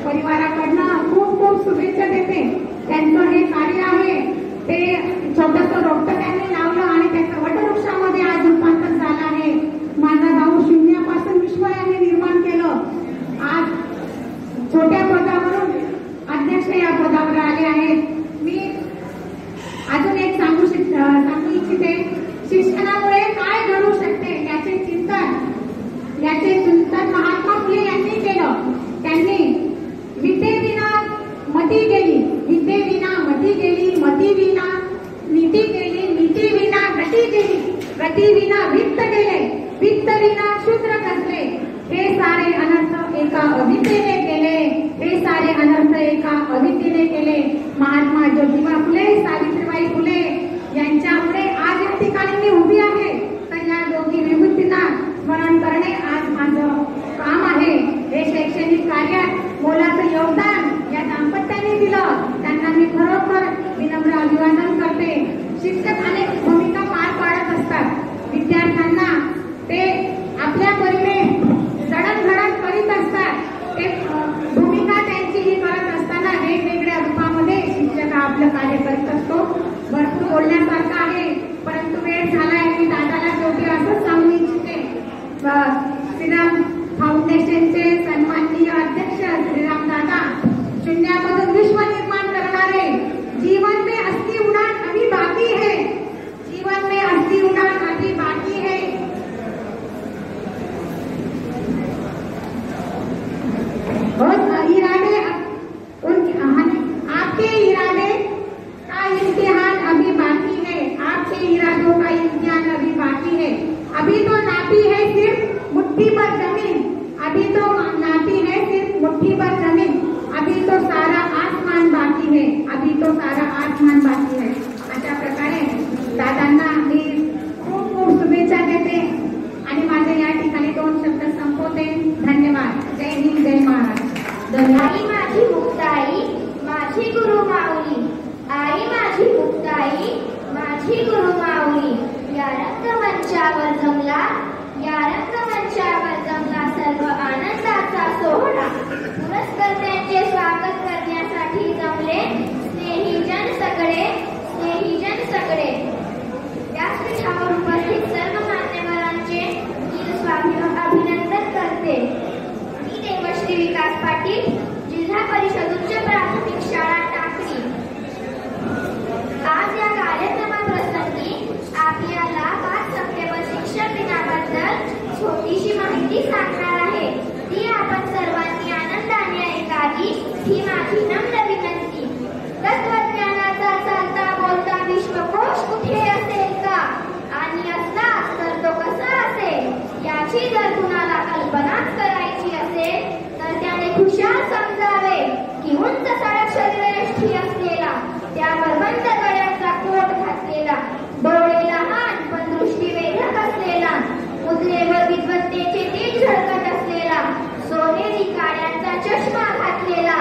परिवाराकडनं खूप खूप शुभेच्छा देते. त्यांचं हे कार्य आहे ते छोटंसं रोपटं त्यांनी लावलं आणि त्याचं वटवृक्षामध्ये आज रूपांतर झालं आहे. माझा भाऊ शून्यापासून विश्व यांनी निर्माण केलं. आज छोट्या पदावरून अध्यक्ष या पदावर आले आहेत. मी अजून एक सांगू इच्छिते. शिक्षणामुळे काय घडू शकते याचे चिंतन महात्मा फुले यांनी केलं. त्यांनी विद्येविना मती गेली, विद्येविना मती गेली, मतीविना नीती गेली, नीतीविना गती गेली, गतीविना वित्त गेले, वित्तविना शूद्र कसले. हे सारे अनर्थ एका अविद्येने केले, हे सारे अनर्थ एका अविद्येने केले. महात्मा ज्योतिबा फुले, सावित्रीबाई फुले यांच्यामुळे आज या ठिकाणी मी उभी आहे. तर या दोघी विभूतींना स्मरण करणे आज माझं काम आहे. हे शैक्षणिक कार्यात मोलाचं योगदान या दाम्पत्याने दिलं. त्यांना मी खरोखर विनम्र अभिवादन करते. शिक्षक अनेक भूमिका पार पाडत असतात. विद्यार्थ्यांना ते आपल्या परीने जडणघडण करीत असतात. ते भूमिका त्यांची ही करत असताना वेगवेगळ्या रूपामध्ये शिक्षक आपलं कार्य करत असतो. भरपूर बोलण्यासारखं आहे परंतु वेळ झालाय. मी दादाला शेवटी असंच सांगू इच्छिते. श्रीराम फाउंडेशनचे सन्माननीय अध्यक्ष श्रीराम दादा, शून्यामधून विश्व निर्माण करणारे, जीवन में अस्थि उड़ान अभी बाकी है, जीवन में अस्थि उड़ान अभी बाकी है. इरादे आपके इरादे का इम्तिहान अभी बाकी है, आपके इरादों का इम्तिहान अभी बाकी है. अभी तो नापी है सिर्फ मुट्ठी पर जमीन, अभी तो नापी है सिर्फ मुट्ठी पर जमीन, अभी तो सारा आसमान बाकी है, अभी तो सारा आसमान बाकी है. अशा प्रकारे दादांना मी खूप खूप शुभेच्छा देते आणि माझे या ठिकाणी 2 शब्द संपवते. धन्यवाद. जय हिंद, जय महाराष्ट्र. आई माझी मुक्ताई, माझी गुरु माऊली, आई माझी मुक्ताई, माझी गुरु माऊली. या रंगमंचावर जमला, या रंगमंचावर जमला सर्व आनंदाचा सोहळा. पुरस्कर्त्यांचे स्वागत करण्यासाठी जमले स्नेहीजन सगळे, स्नेहीजन सगळे. व्यासपीठावर उपस्थित सर्व मान्यवरांचे मी अभिनंदन करते. मी देवश्री विकास पाटील, जिल्हा परिषद उच्च प्राथमिक शाळा टाकळी. आज या कार्यक्रमाप्रसंगी आपल्याला 5 सप्टेंबर शिक्षक दिनाबद्दल छोटीशी माहिती सांगणार आहे. ती आपण सर्वांनी आनंदाने ऐकावी ही माझी नम्र विनंती. तत्वज्ञानाचा चालता बोलता विश्वकोश कुठे असेल का, आणि असलाच तर तो कसा असेल याची जर कुणाला कल्पनाच करायची असेल तर त्याने खुशाल समजावे की उंच सडक शरीरयष्टी असलेला, त्यावर बंद गळ्याचा कोट घातलेला, डोळे लहान पण दृष्टी वेधक असलेला, मुद्रेवर विद्वत्तेचे तेज झळकत असलेला, सोनेरी काड्यांचा चष्मा घातलेला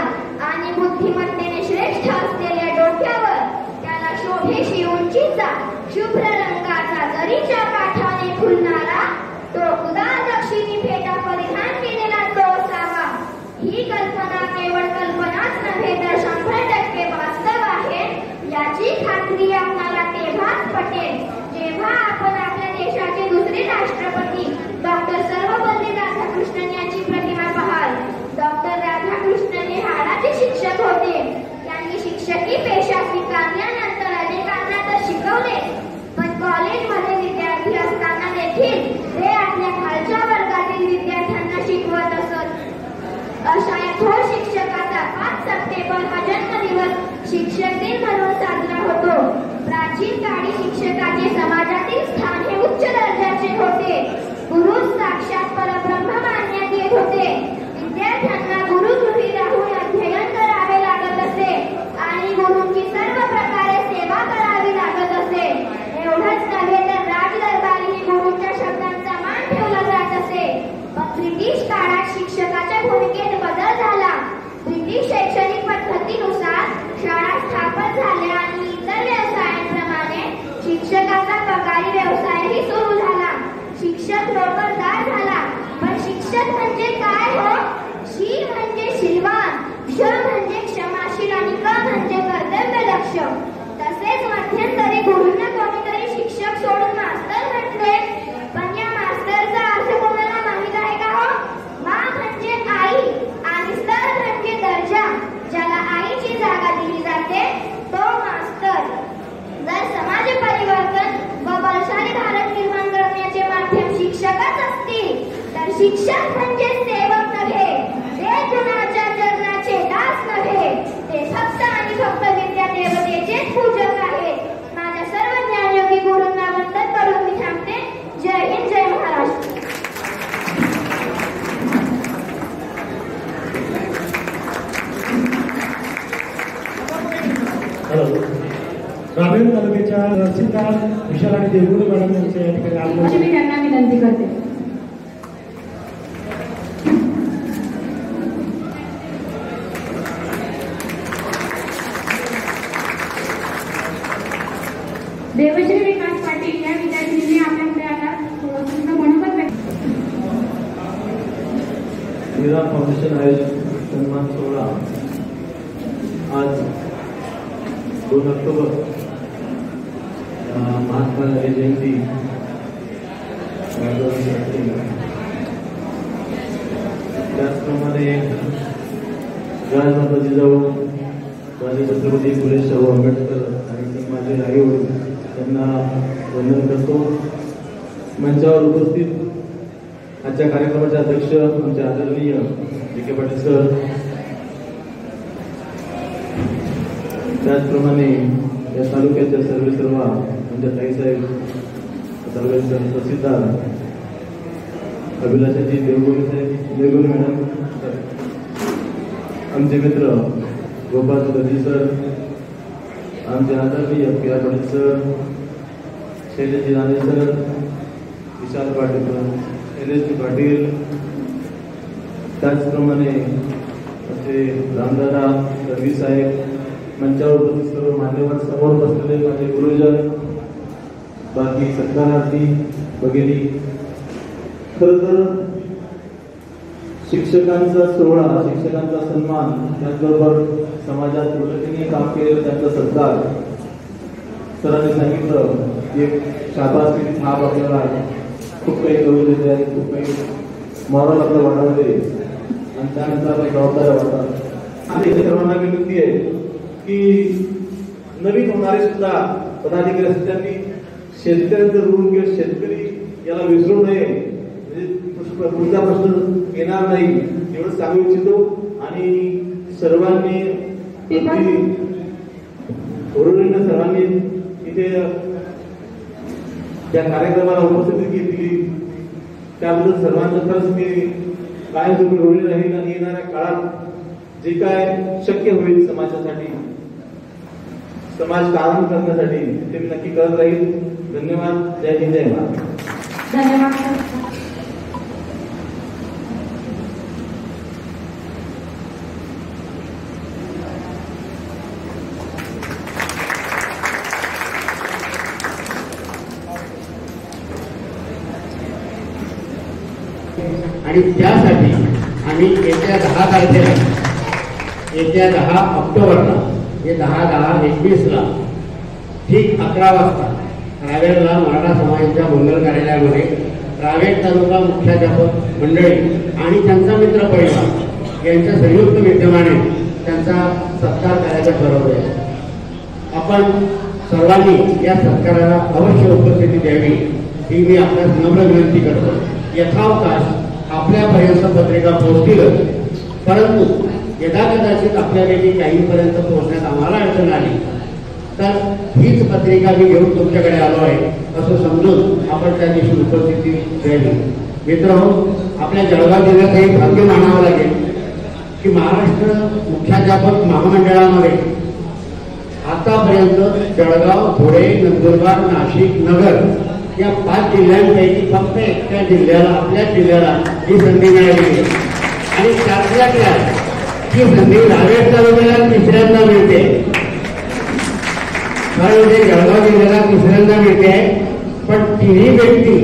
आणि बुद्धिमत्तेने श्रेष्ठ असलेल्या डोक्यावर त्याला शोभेशी उंचीचा शुभ्र रंगाचा जरीच्या काठाने खुलणारा तो उदार दक्षिणी फेटा परिधान केलेला तो असावा. ही कल्पना केवळ कल्पनाच नव्हे तर 100% वास्तव आहे याची खात्री आपल्याला तेव्हाच पटेल जेव्हा आपण आपल्या देशाचे दुसरे राष्ट्रपती डॉक्टर सर्वपल्ली राधाकृष्णन यांची प्रतिमा पाहाल. डॉक्टर राधाकृष्णन हे हाडाचे शिक्षक होते. त्यांनी शिक्षकी पेशा स्वीकारल्यानंतर अनेकांना तर शिकवले, पण कॉलेजमध्ये विद्यार्थी असताना देखील ते आपल्या खालच्या वर्गातील विद्यार्थ्यांना शिकवत असत. अशा या थोर शिक्षकाचा 5 सप्टेंबर हा जन्मदिवस शिक्षक दिन म्हणून साजरा होतो. प्राचीन काळी शिक्षकाचे समाजातील स्थान हे उच्च दर्जाचे होते. गुरु साक्षात परब्रह्म मानण्यात येत होते. विद्यार्थ्यांना गुरुगृही राहून अध्ययन करावे लागत असे आणि गुरूंची सर्व प्रकारे सेवा करावी लागत असे. एवढंच नव्हे तर राजदरबारीही गुरूंच्या शब्दांचा मान ठेवला जात असे. पण ब्रिटिश काळात शिक्षकाच्या भूमिकेत बदल झाला. ब्रिटिश शैक्षणिक पद्धतीनुसार शाळा स्थापन झाल्या आणि इतर व्यवसायांप्रमाणे शिक्षकाचा पगारी व्यवसायही सुरू झाला. शी म्हणजे शीलवान, क्ष म्हणजे क्षमाशील आणि क म्हणजे कर्तव्यदक्ष. तसेच मध्यंतरी गुरूंना कोणीतरी शिक्षक सोडून मास्तर म्हटले, पण या मास्तरचा अर्थ कोणाला माहित आहे का हो? मा म्हणजे आई आणि स्तर म्हणजे दर्जा. ज्याला आईची जागा दिली जाते तो मास्तर. जर समाज परिवर्तन व बलशाली भारत निर्माण करण्याचे माध्यम शिक्षकच असतील तर शिक्षक म्हणजे सेवक नव्हे, ते कुणाच्या चरणाचे दास नव्हे, ते फक्त आणि फक्त विद्या देवतेचेच पूजक आहेत. माझ्या सर्व ज्ञानयोगी गुरूंना वंदन करून मी थांबते. जय हिंद, जय महाराष्ट्र. ग्रामीण तालुक्याच्या तहसीलदार विशाल आणि देवगुरू मॅडम यांच्या या ठिकाणी अशी मी त्यांना विनंती करते. देवश्री विकास पाटील या विद्यार्थ्यांनी आपल्याकडे आता तुमचं मनोगत व्यक्त. मेरा फाउंडेशन आयोजित सन्मान सोहळा आज 2 ऑक्टोबर महात्मा गांधी जयंती त्याचप्रमाणे राजमाता जिजाऊ, राजे छत्रपती फुले शाहू आंबेडकर आणि माझे आईवडील त्यांना वंदन करतो. मंचावर उपस्थित आजच्या कार्यक्रमाचे अध्यक्ष आमचे आदरणीय जी.के. पाटील सर, त्याचप्रमाणे या तालुक्याच्या सर्व आमच्या ताईसाहेब, तालुक्याचे तहसीलदार अभिलाषाजी देवगुरू साहेब, देवगुरू मॅडम, आमचे मित्र गोपाल दर्जी सर, आमचे आदरणीय पी.आर. पाटील सर, शैलेशजी राणे सर, विशाल पाटील, शैलेशजी पाटील, त्याचप्रमाणे आमचे रामदादा दर्जी साहेब, मंचावर उपस्थित सर्व मान्यवर, समोर बसलेले माझे गुरुजन, बाकी सत्कारार्थी वगैरे. खरं तर शिक्षकांचा सोहळा, शिक्षकांचा सन्मान, त्याचबरोबर समाजात प्रगतीने काम केलेलं त्यांचा सत्कार. सरांनी सांगितलं एक शाबासकीची थाप आपल्याला खूप काही करू देते आणि खूप काही मॉरल आपलं वाढवते आणि त्यानंतर आपल्या जबाबदाऱ्या वाढतात. आणि सर्वांना विनंती आहे की नवीन होणारे सुद्धा पदाधिकारी असतात त्यांनी शेतकऱ्यांचं ऋण किंवा शेतकरी याला विसरू नये, पुढचा प्रश्न येणार नाही एवढं सांगू इच्छितो. आणि सर्वांनी सर्वांनी इथे त्या कार्यक्रमाला उपस्थिती घेतली त्याबद्दल सर्वांचं खरंच मी कायमस्वरूपी ऋणी राहील आणि येणाऱ्या काळात जे काय शक्य होईल समाजासाठी, समाज काम करण्यासाठी ते मी नक्की करत राहील. धन्यवाद. जय हिंद, जय महाराष्ट्र. धन्यवाद. आणि त्यासाठी आम्ही येत्या 10 तारखेला, येत्या 10 ऑक्टोबरला, हे 10/10/21ला ठीक 11 वाजता रावेरला मराठा समाजाच्या मंगल कार्यालयामध्ये रावेर तालुका मुख्याध्यापक मंडळी आणि त्यांचा मित्र परिवार यांच्या संयुक्त विद्यमाने त्यांचा सत्कार करायचं ठरवले. आपण सर्वांनी या सत्काराला अवश्य उपस्थिती द्यावी ही मी आपल्यास नम्र विनंती करतो. यथावकाश आपल्यापर्यंत पत्रिका पोहोचतीलच, परंतु यदाकदाचित आपल्यापैकी काहींपर्यंत पोहोचण्यात आम्हाला अडचण आली तर हीच पत्रिका मी घेऊन तुमच्याकडे आलो आहे असं समजून आपण त्या दिवशी उपस्थिती द्यावी. मित्रहो, आपल्या जळगाव जिल्ह्यात हे भाग्य मानावं लागेल की महाराष्ट्र मुख्याध्यापक महामंडळामध्ये आतापर्यंत जळगाव, धुळे, नंदुरबार, नाशिक, नगर या 5 जिल्ह्यांपैकी फक्त एकट्या जिल्ह्याला, आपल्या जिल्ह्याला ही संधी मिळाली आणि त्यातल्या ही संधी रावेर तालुक्याला तिसऱ्यांदा मिळते. कारण ते जळगाव जिल्ह्याला तिसऱ्यांदा मिळते, पण तिन्ही व्यक्ती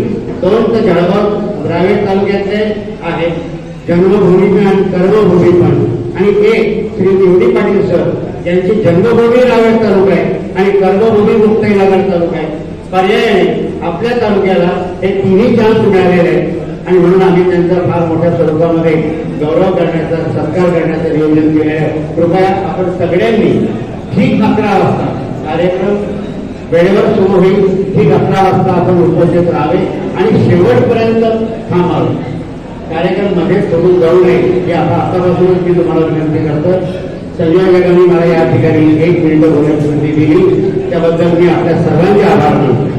2 तर जळगाव रावेर तालुक्यातले आहेत जन्मभूमी पण आणि कर्मभूमी पण, आणि एक श्री निवडी पाटील सर यांची जन्मभूमी रावेर तालुका आहे आणि कर्मभूमी मुक्ताईनगर तालुका आहे. पर्यायाने आपल्या तालुक्याला हे तिन्ही चान्स मिळालेले आहेत आणि म्हणून आम्ही त्यांचा फार मोठ्या स्वरूपामध्ये गौरव करण्याचा, सत्कार करण्याचं नियोजन केलं आहे. कृपया आपण सगळ्यांनी ठीक 11 वाजता कार्यक्रम वेळेवर सुरू होईल. ठीक 11 वाजता आपण उपस्थित राहावे आणि शेवटपर्यंत थांबावे. कार्यक्रम मध्ये सोडून जाऊ नये हे आता आतापासूनच मी तुम्हाला विनंती करतो. संजय जगांनी मला या ठिकाणी 1 मिनिट बोलण्याची संधी दिली, त्याबद्दल मी आपल्या सर्वांचे आभार मानतो.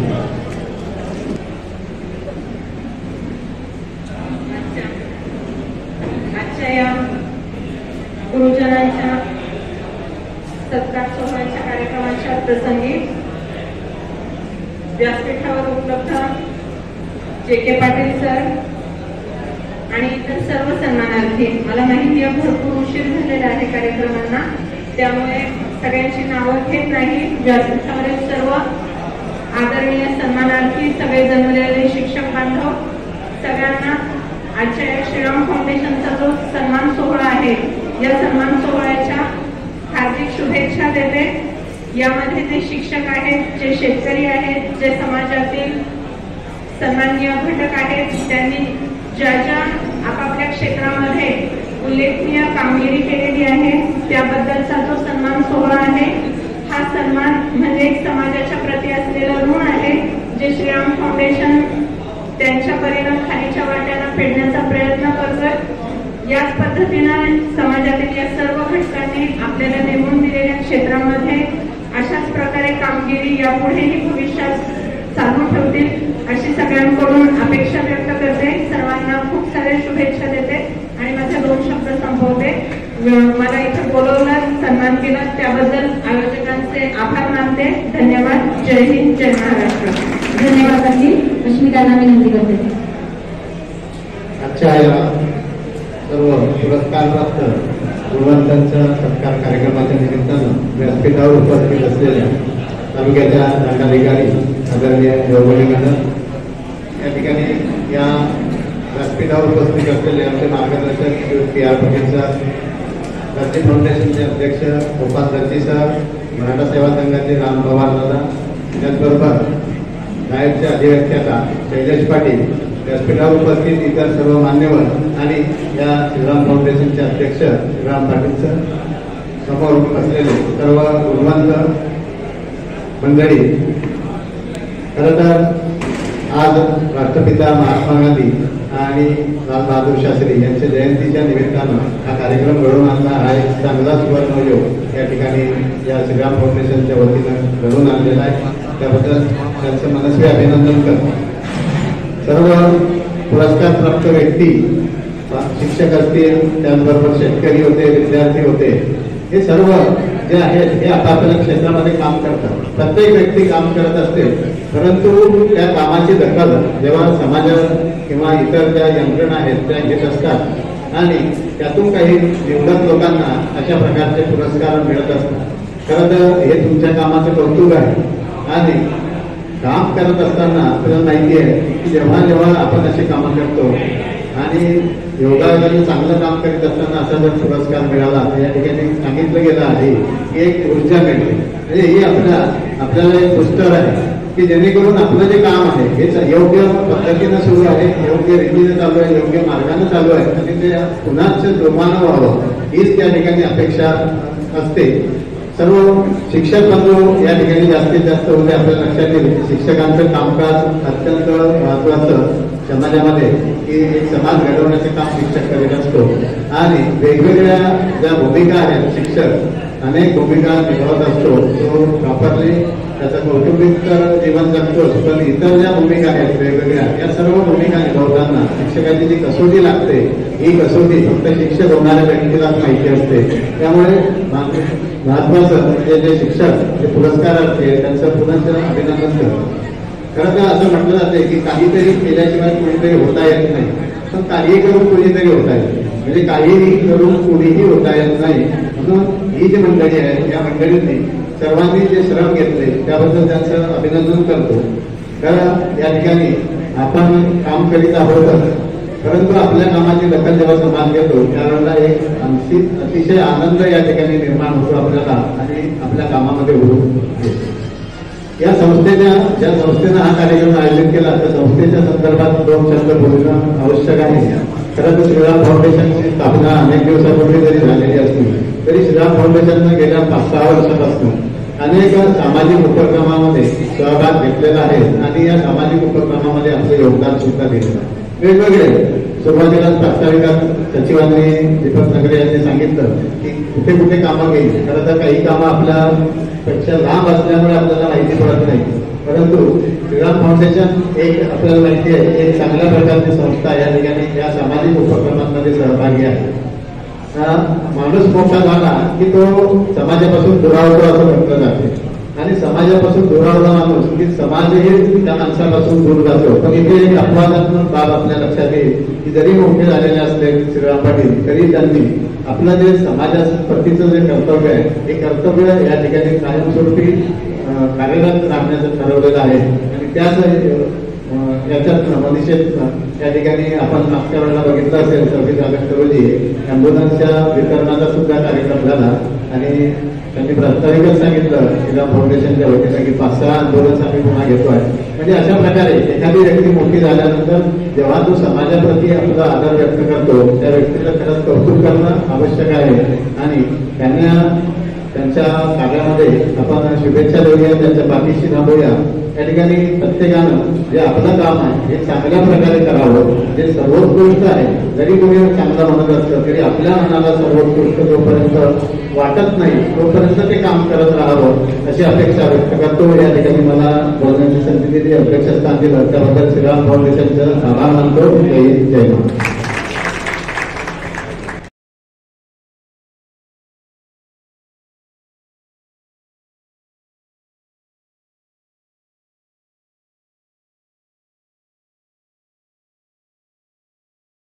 आजच्या या गुरुजनांच्या सत्कार सोहळ्याच्या कार्यक्रमाच्या प्रसंगी व्यासपीठावर उपलब्ध JK पाटील सर आणि इतर सर्व सन्मानार्थी, मला माहिती आहे भरपूर उशीर झालेला आहे कार्यक्रमांना, त्यामुळे सगळ्यांची नावं घेत नाही. व्यासपीठावरील सर्व आदरणीय सन्मानार्थी, सगळे जन्मलेले शिक्षक बांधव, सगळ्यांना आजच्या या श्रीराम फाउंडेशनचा जो सन्मान सोहळा आहे या सन्मान सोहळ्याच्या हार्दिक शुभेच्छा देते. यामध्ये जे शिक्षक आहेत, जे शेतकरी आहेत, जे समाजातील सन्माननीय घटक आहेत, त्यांनी ज्या ज्या आपापल्या क्षेत्रामध्ये उल्लेखनीय कामगिरी केलेली आहे त्याबद्दलचा जो सन्मान सोहळा आहे, हा सन्मान म्हणजे समाजाच्या प्रती असलेलं ऋण आहे जे श्रीराम फाउंडेशन त्यांच्या परीने खालीच्या वाट्याला फेडण्याचा प्रयत्न करतोय. याच पद्धतीनं समाजातील या सर्व घटकांनी आपल्याला नेमून दिलेल्या क्षेत्रामध्ये अशाच प्रकारे कामगिरी यापुढेही भविष्यात चालू ठेवतील अशी सगळ्यांकडून अपेक्षा व्यक्त करते. सर्वांना खूप साऱ्या शुभेच्छा देते आणि माझे 2 शब्द संपवते. मला इथे बोलवलं, सन्मान केला त्याबद्दल आयोजकांचे आभार मानते. धन्यवाद. जय हिंद, जय महाराष्ट्र. धन्यवाद. रश्मितांना विनंती करते. आजच्या या सर्व पुरस्कारप्राप्त गुणवंतांच्या सत्कार कार्यक्रमाच्या निमित्तानं व्यासपीठावर उपस्थित असलेल्या तालुक्याच्या दंडाधिकारी आदरणीय गौरवणी मॅडम, या ठिकाणी या व्यासपीठावर उपस्थित असलेले आमचे मार्गदर्शक PR पाटील सर, दर्जी फाउंडेशनचे अध्यक्ष गोपाल दर्जी सर, मराठा सेवा संघाचे राम पवार दादा, त्याचबरोबर नायबचे अधिव्याख्याता शैलेश पाटील, व्यासपीठावर उपस्थित इतर सर्व मान्यवर आणि या श्रीराम फाउंडेशनचे अध्यक्ष श्रीराम पाटील सर, समोर असलेले सर्व गुणवंत मंडळी. खरं तर आज राष्ट्रपिता महात्मा गांधी आणि लालबहादूर शास्त्री यांच्या जयंतीच्या निमित्तानं हा कार्यक्रम घडवून आणला. हा एक चांगला सुवर्णयोग या ठिकाणी या श्रीराम फाउंडेशनच्या वतीनं घडवून आणलेला आहे. त्याबद्दल त्यांचं मनस्वी अभिनंदन करतो. सर्व पुरस्कार प्राप्त व्यक्ती शिक्षक असतील, त्याचबरोबर शेतकरी होते, विद्यार्थी होते, हे सर्व जे आहेत हे आपापल्या क्षेत्रामध्ये काम करतात. प्रत्येक व्यक्ती काम करत असते, परंतु त्या कामाची दखल जेव्हा समाज किंवा इतर ज्या यंत्रणा आहेत त्या घेत असतात आणि त्यातून काही निवडक लोकांना अशा प्रकारचे पुरस्कार मिळत असतात. खरं तर हे तुमच्या कामाचं कौतुक आहे. आणि काम करत असताना आपल्याला माहिती आहे की जेव्हा जेव्हा आपण अशी कामं करतो आणि योगायोगाने चांगलं काम करीत असताना असा जर पुरस्कार मिळाला तर या ठिकाणी सांगितलं गेलं आहे की एक ऊर्जा मिळते. म्हणजे ही आपल्याला एक बूस्टर आहे की जेणेकरून आपलं जे काम आहे हे योग्य पद्धतीनं सुरू आहे, योग्य रीतीने चालू आहे, योग्य मार्गाने चालू आहे आणि ते पुन्हाच जोमानं व्हावं हीच त्या ठिकाणी अपेक्षा असते. सर्व शिक्षक बंधू या ठिकाणी जास्तीत जास्त होते. आपल्या लक्षात येईल शिक्षकांचं कामकाज अत्यंत महत्वाचं समाजामध्ये की एक समाज घडवण्याचं काम शिक्षक करीत असतो आणि वेगवेगळ्या ज्या भूमिका आहेत शिक्षक अनेक भूमिका निभावत असतो. तो प्रॉपरली त्याचं कौटुंबिक जीवन जगतोच, पण इतर ज्या भूमिका आहेत वेगवेगळ्या या सर्व भूमिका निभावताना शिक्षकाची जी कसोटी लागते ही कसोटी फक्त शिक्षक होणाऱ्या व्यक्तीलाच माहिती असते. त्यामुळे महत्वाचं म्हणजे जे शिक्षक जे पुरस्कारार्थी त्यांचं पुनश्च अभिनंदन करतो. खरं तर असं म्हटलं जाते की काहीतरी केल्याशिवाय कुणीतरी होता येत नाही, पण काही करून कुणीतरी होता येत. म्हणजे काहीही करून कुणीही होता येत नाही. म्हणून ही जी मंडळी आहे या मंडळींनी सर्वांनी जे श्रम घेतले त्याबद्दल त्यांचं अभिनंदन करतो. कारण या ठिकाणी आपण काम करीत आहोतच, परंतु आपल्या कामाची दखल जेव्हा समाज घेतो त्यावेळेला एक अतिशय आनंद या ठिकाणी निर्माण होतो आपल्याला आणि आपल्या कामामध्ये उभं या संस्थेच्या ज्या संस्थेनं हा कार्यक्रम आयोजित केला त्या संस्थेच्या संदर्भात 2 शब्द बोलणं आवश्यक आहे. खरं तर श्रीराम फाउंडेशनची स्थापना अनेक दिवसापूर्वी जरी झालेली असली तरी श्रीराम फाउंडेशननं गेल्या 5-6 वर्षापासून अनेक सामाजिक उपक्रमामध्ये सहभाग घेतलेला आहे आणि या सामाजिक उपक्रमामध्ये आपलं योगदान सुद्धा दिलेलं आहे. वेगवेगळे सुरुवातीला प्रास्ताविकात सचिवांनी दीपक नगरे यांनी सांगितलं की कुठे कुठे कामं केली. खरं तर काही कामं आपल्यापेक्षा लांब असल्यामुळे आपल्याला माहिती पडत नाही, परंतु श्रीराम फाउंडेशन एक आपल्याला माहिती आहे एक चांगल्या प्रकारची संस्था या ठिकाणी या सामाजिक उपक्रमांमध्ये सहभागी आहे. माणूस मोठा झाला की तो समाजापासून दुरावतो असं म्हटलं जाते आणि समाजापासून दुरावला माणूस की समाजही त्या माणसापासून दूर जातो. पण इथे एक अपवादात्मक बाब आपल्या लक्षात येईल की जरी मोठे झालेले असले श्रीराम पाटील तरी त्यांनी आपलं जे समाजाप्रतीचं जे कर्तव्य आहे हे कर्तव्य या ठिकाणी कायमस्वरूपी कार्यरत राहण्याचं ठरवलेलं आहे आणि त्याच याच्यात मनीषेत या ठिकाणी आपण मागच्या वेळेला बघितलं असेल 26 ऑगस्ट रोजी अँब्युलन्सच्या वितरणाचा सुद्धा कार्यक्रम झाला आणि त्यांनी प्रास्ताविकच सांगितलं श्रीराम फाउंडेशनच्या वतीनं की 5-6 अँब्युलन्स आम्ही पुन्हा घेतोय. म्हणजे अशा प्रकारे एखादी व्यक्ती मोठी झाल्यानंतर जेव्हा तो समाजाप्रती आपला आदर व्यक्त करतो त्या व्यक्तीला खरंच कौतुक करणं आवश्यक आहे आणि त्यांच्या कार्यामध्ये आपण शुभेच्छा देऊया, त्यांच्या पाठीशी थांबूया. या ठिकाणी प्रत्येकानं जे आपलं काम आहे हे चांगल्या प्रकारे करावं. जे सर्वोत्कृष्ट आहे जरी कोणी चांगलं म्हणत असतं तरी आपल्या मनाला सर्वोत्कृष्ट जोपर्यंत वाटत नाही तोपर्यंत ते काम करत राहावं अशी अपेक्षा व्यक्त करतो. या ठिकाणी मला बोलण्याची संधी दिली, अध्यक्षस्थान दिलं त्याबद्दल श्रीराम फाउंडेशनचं आभार मानतो. जय हिंद, जय महाराष्ट्र.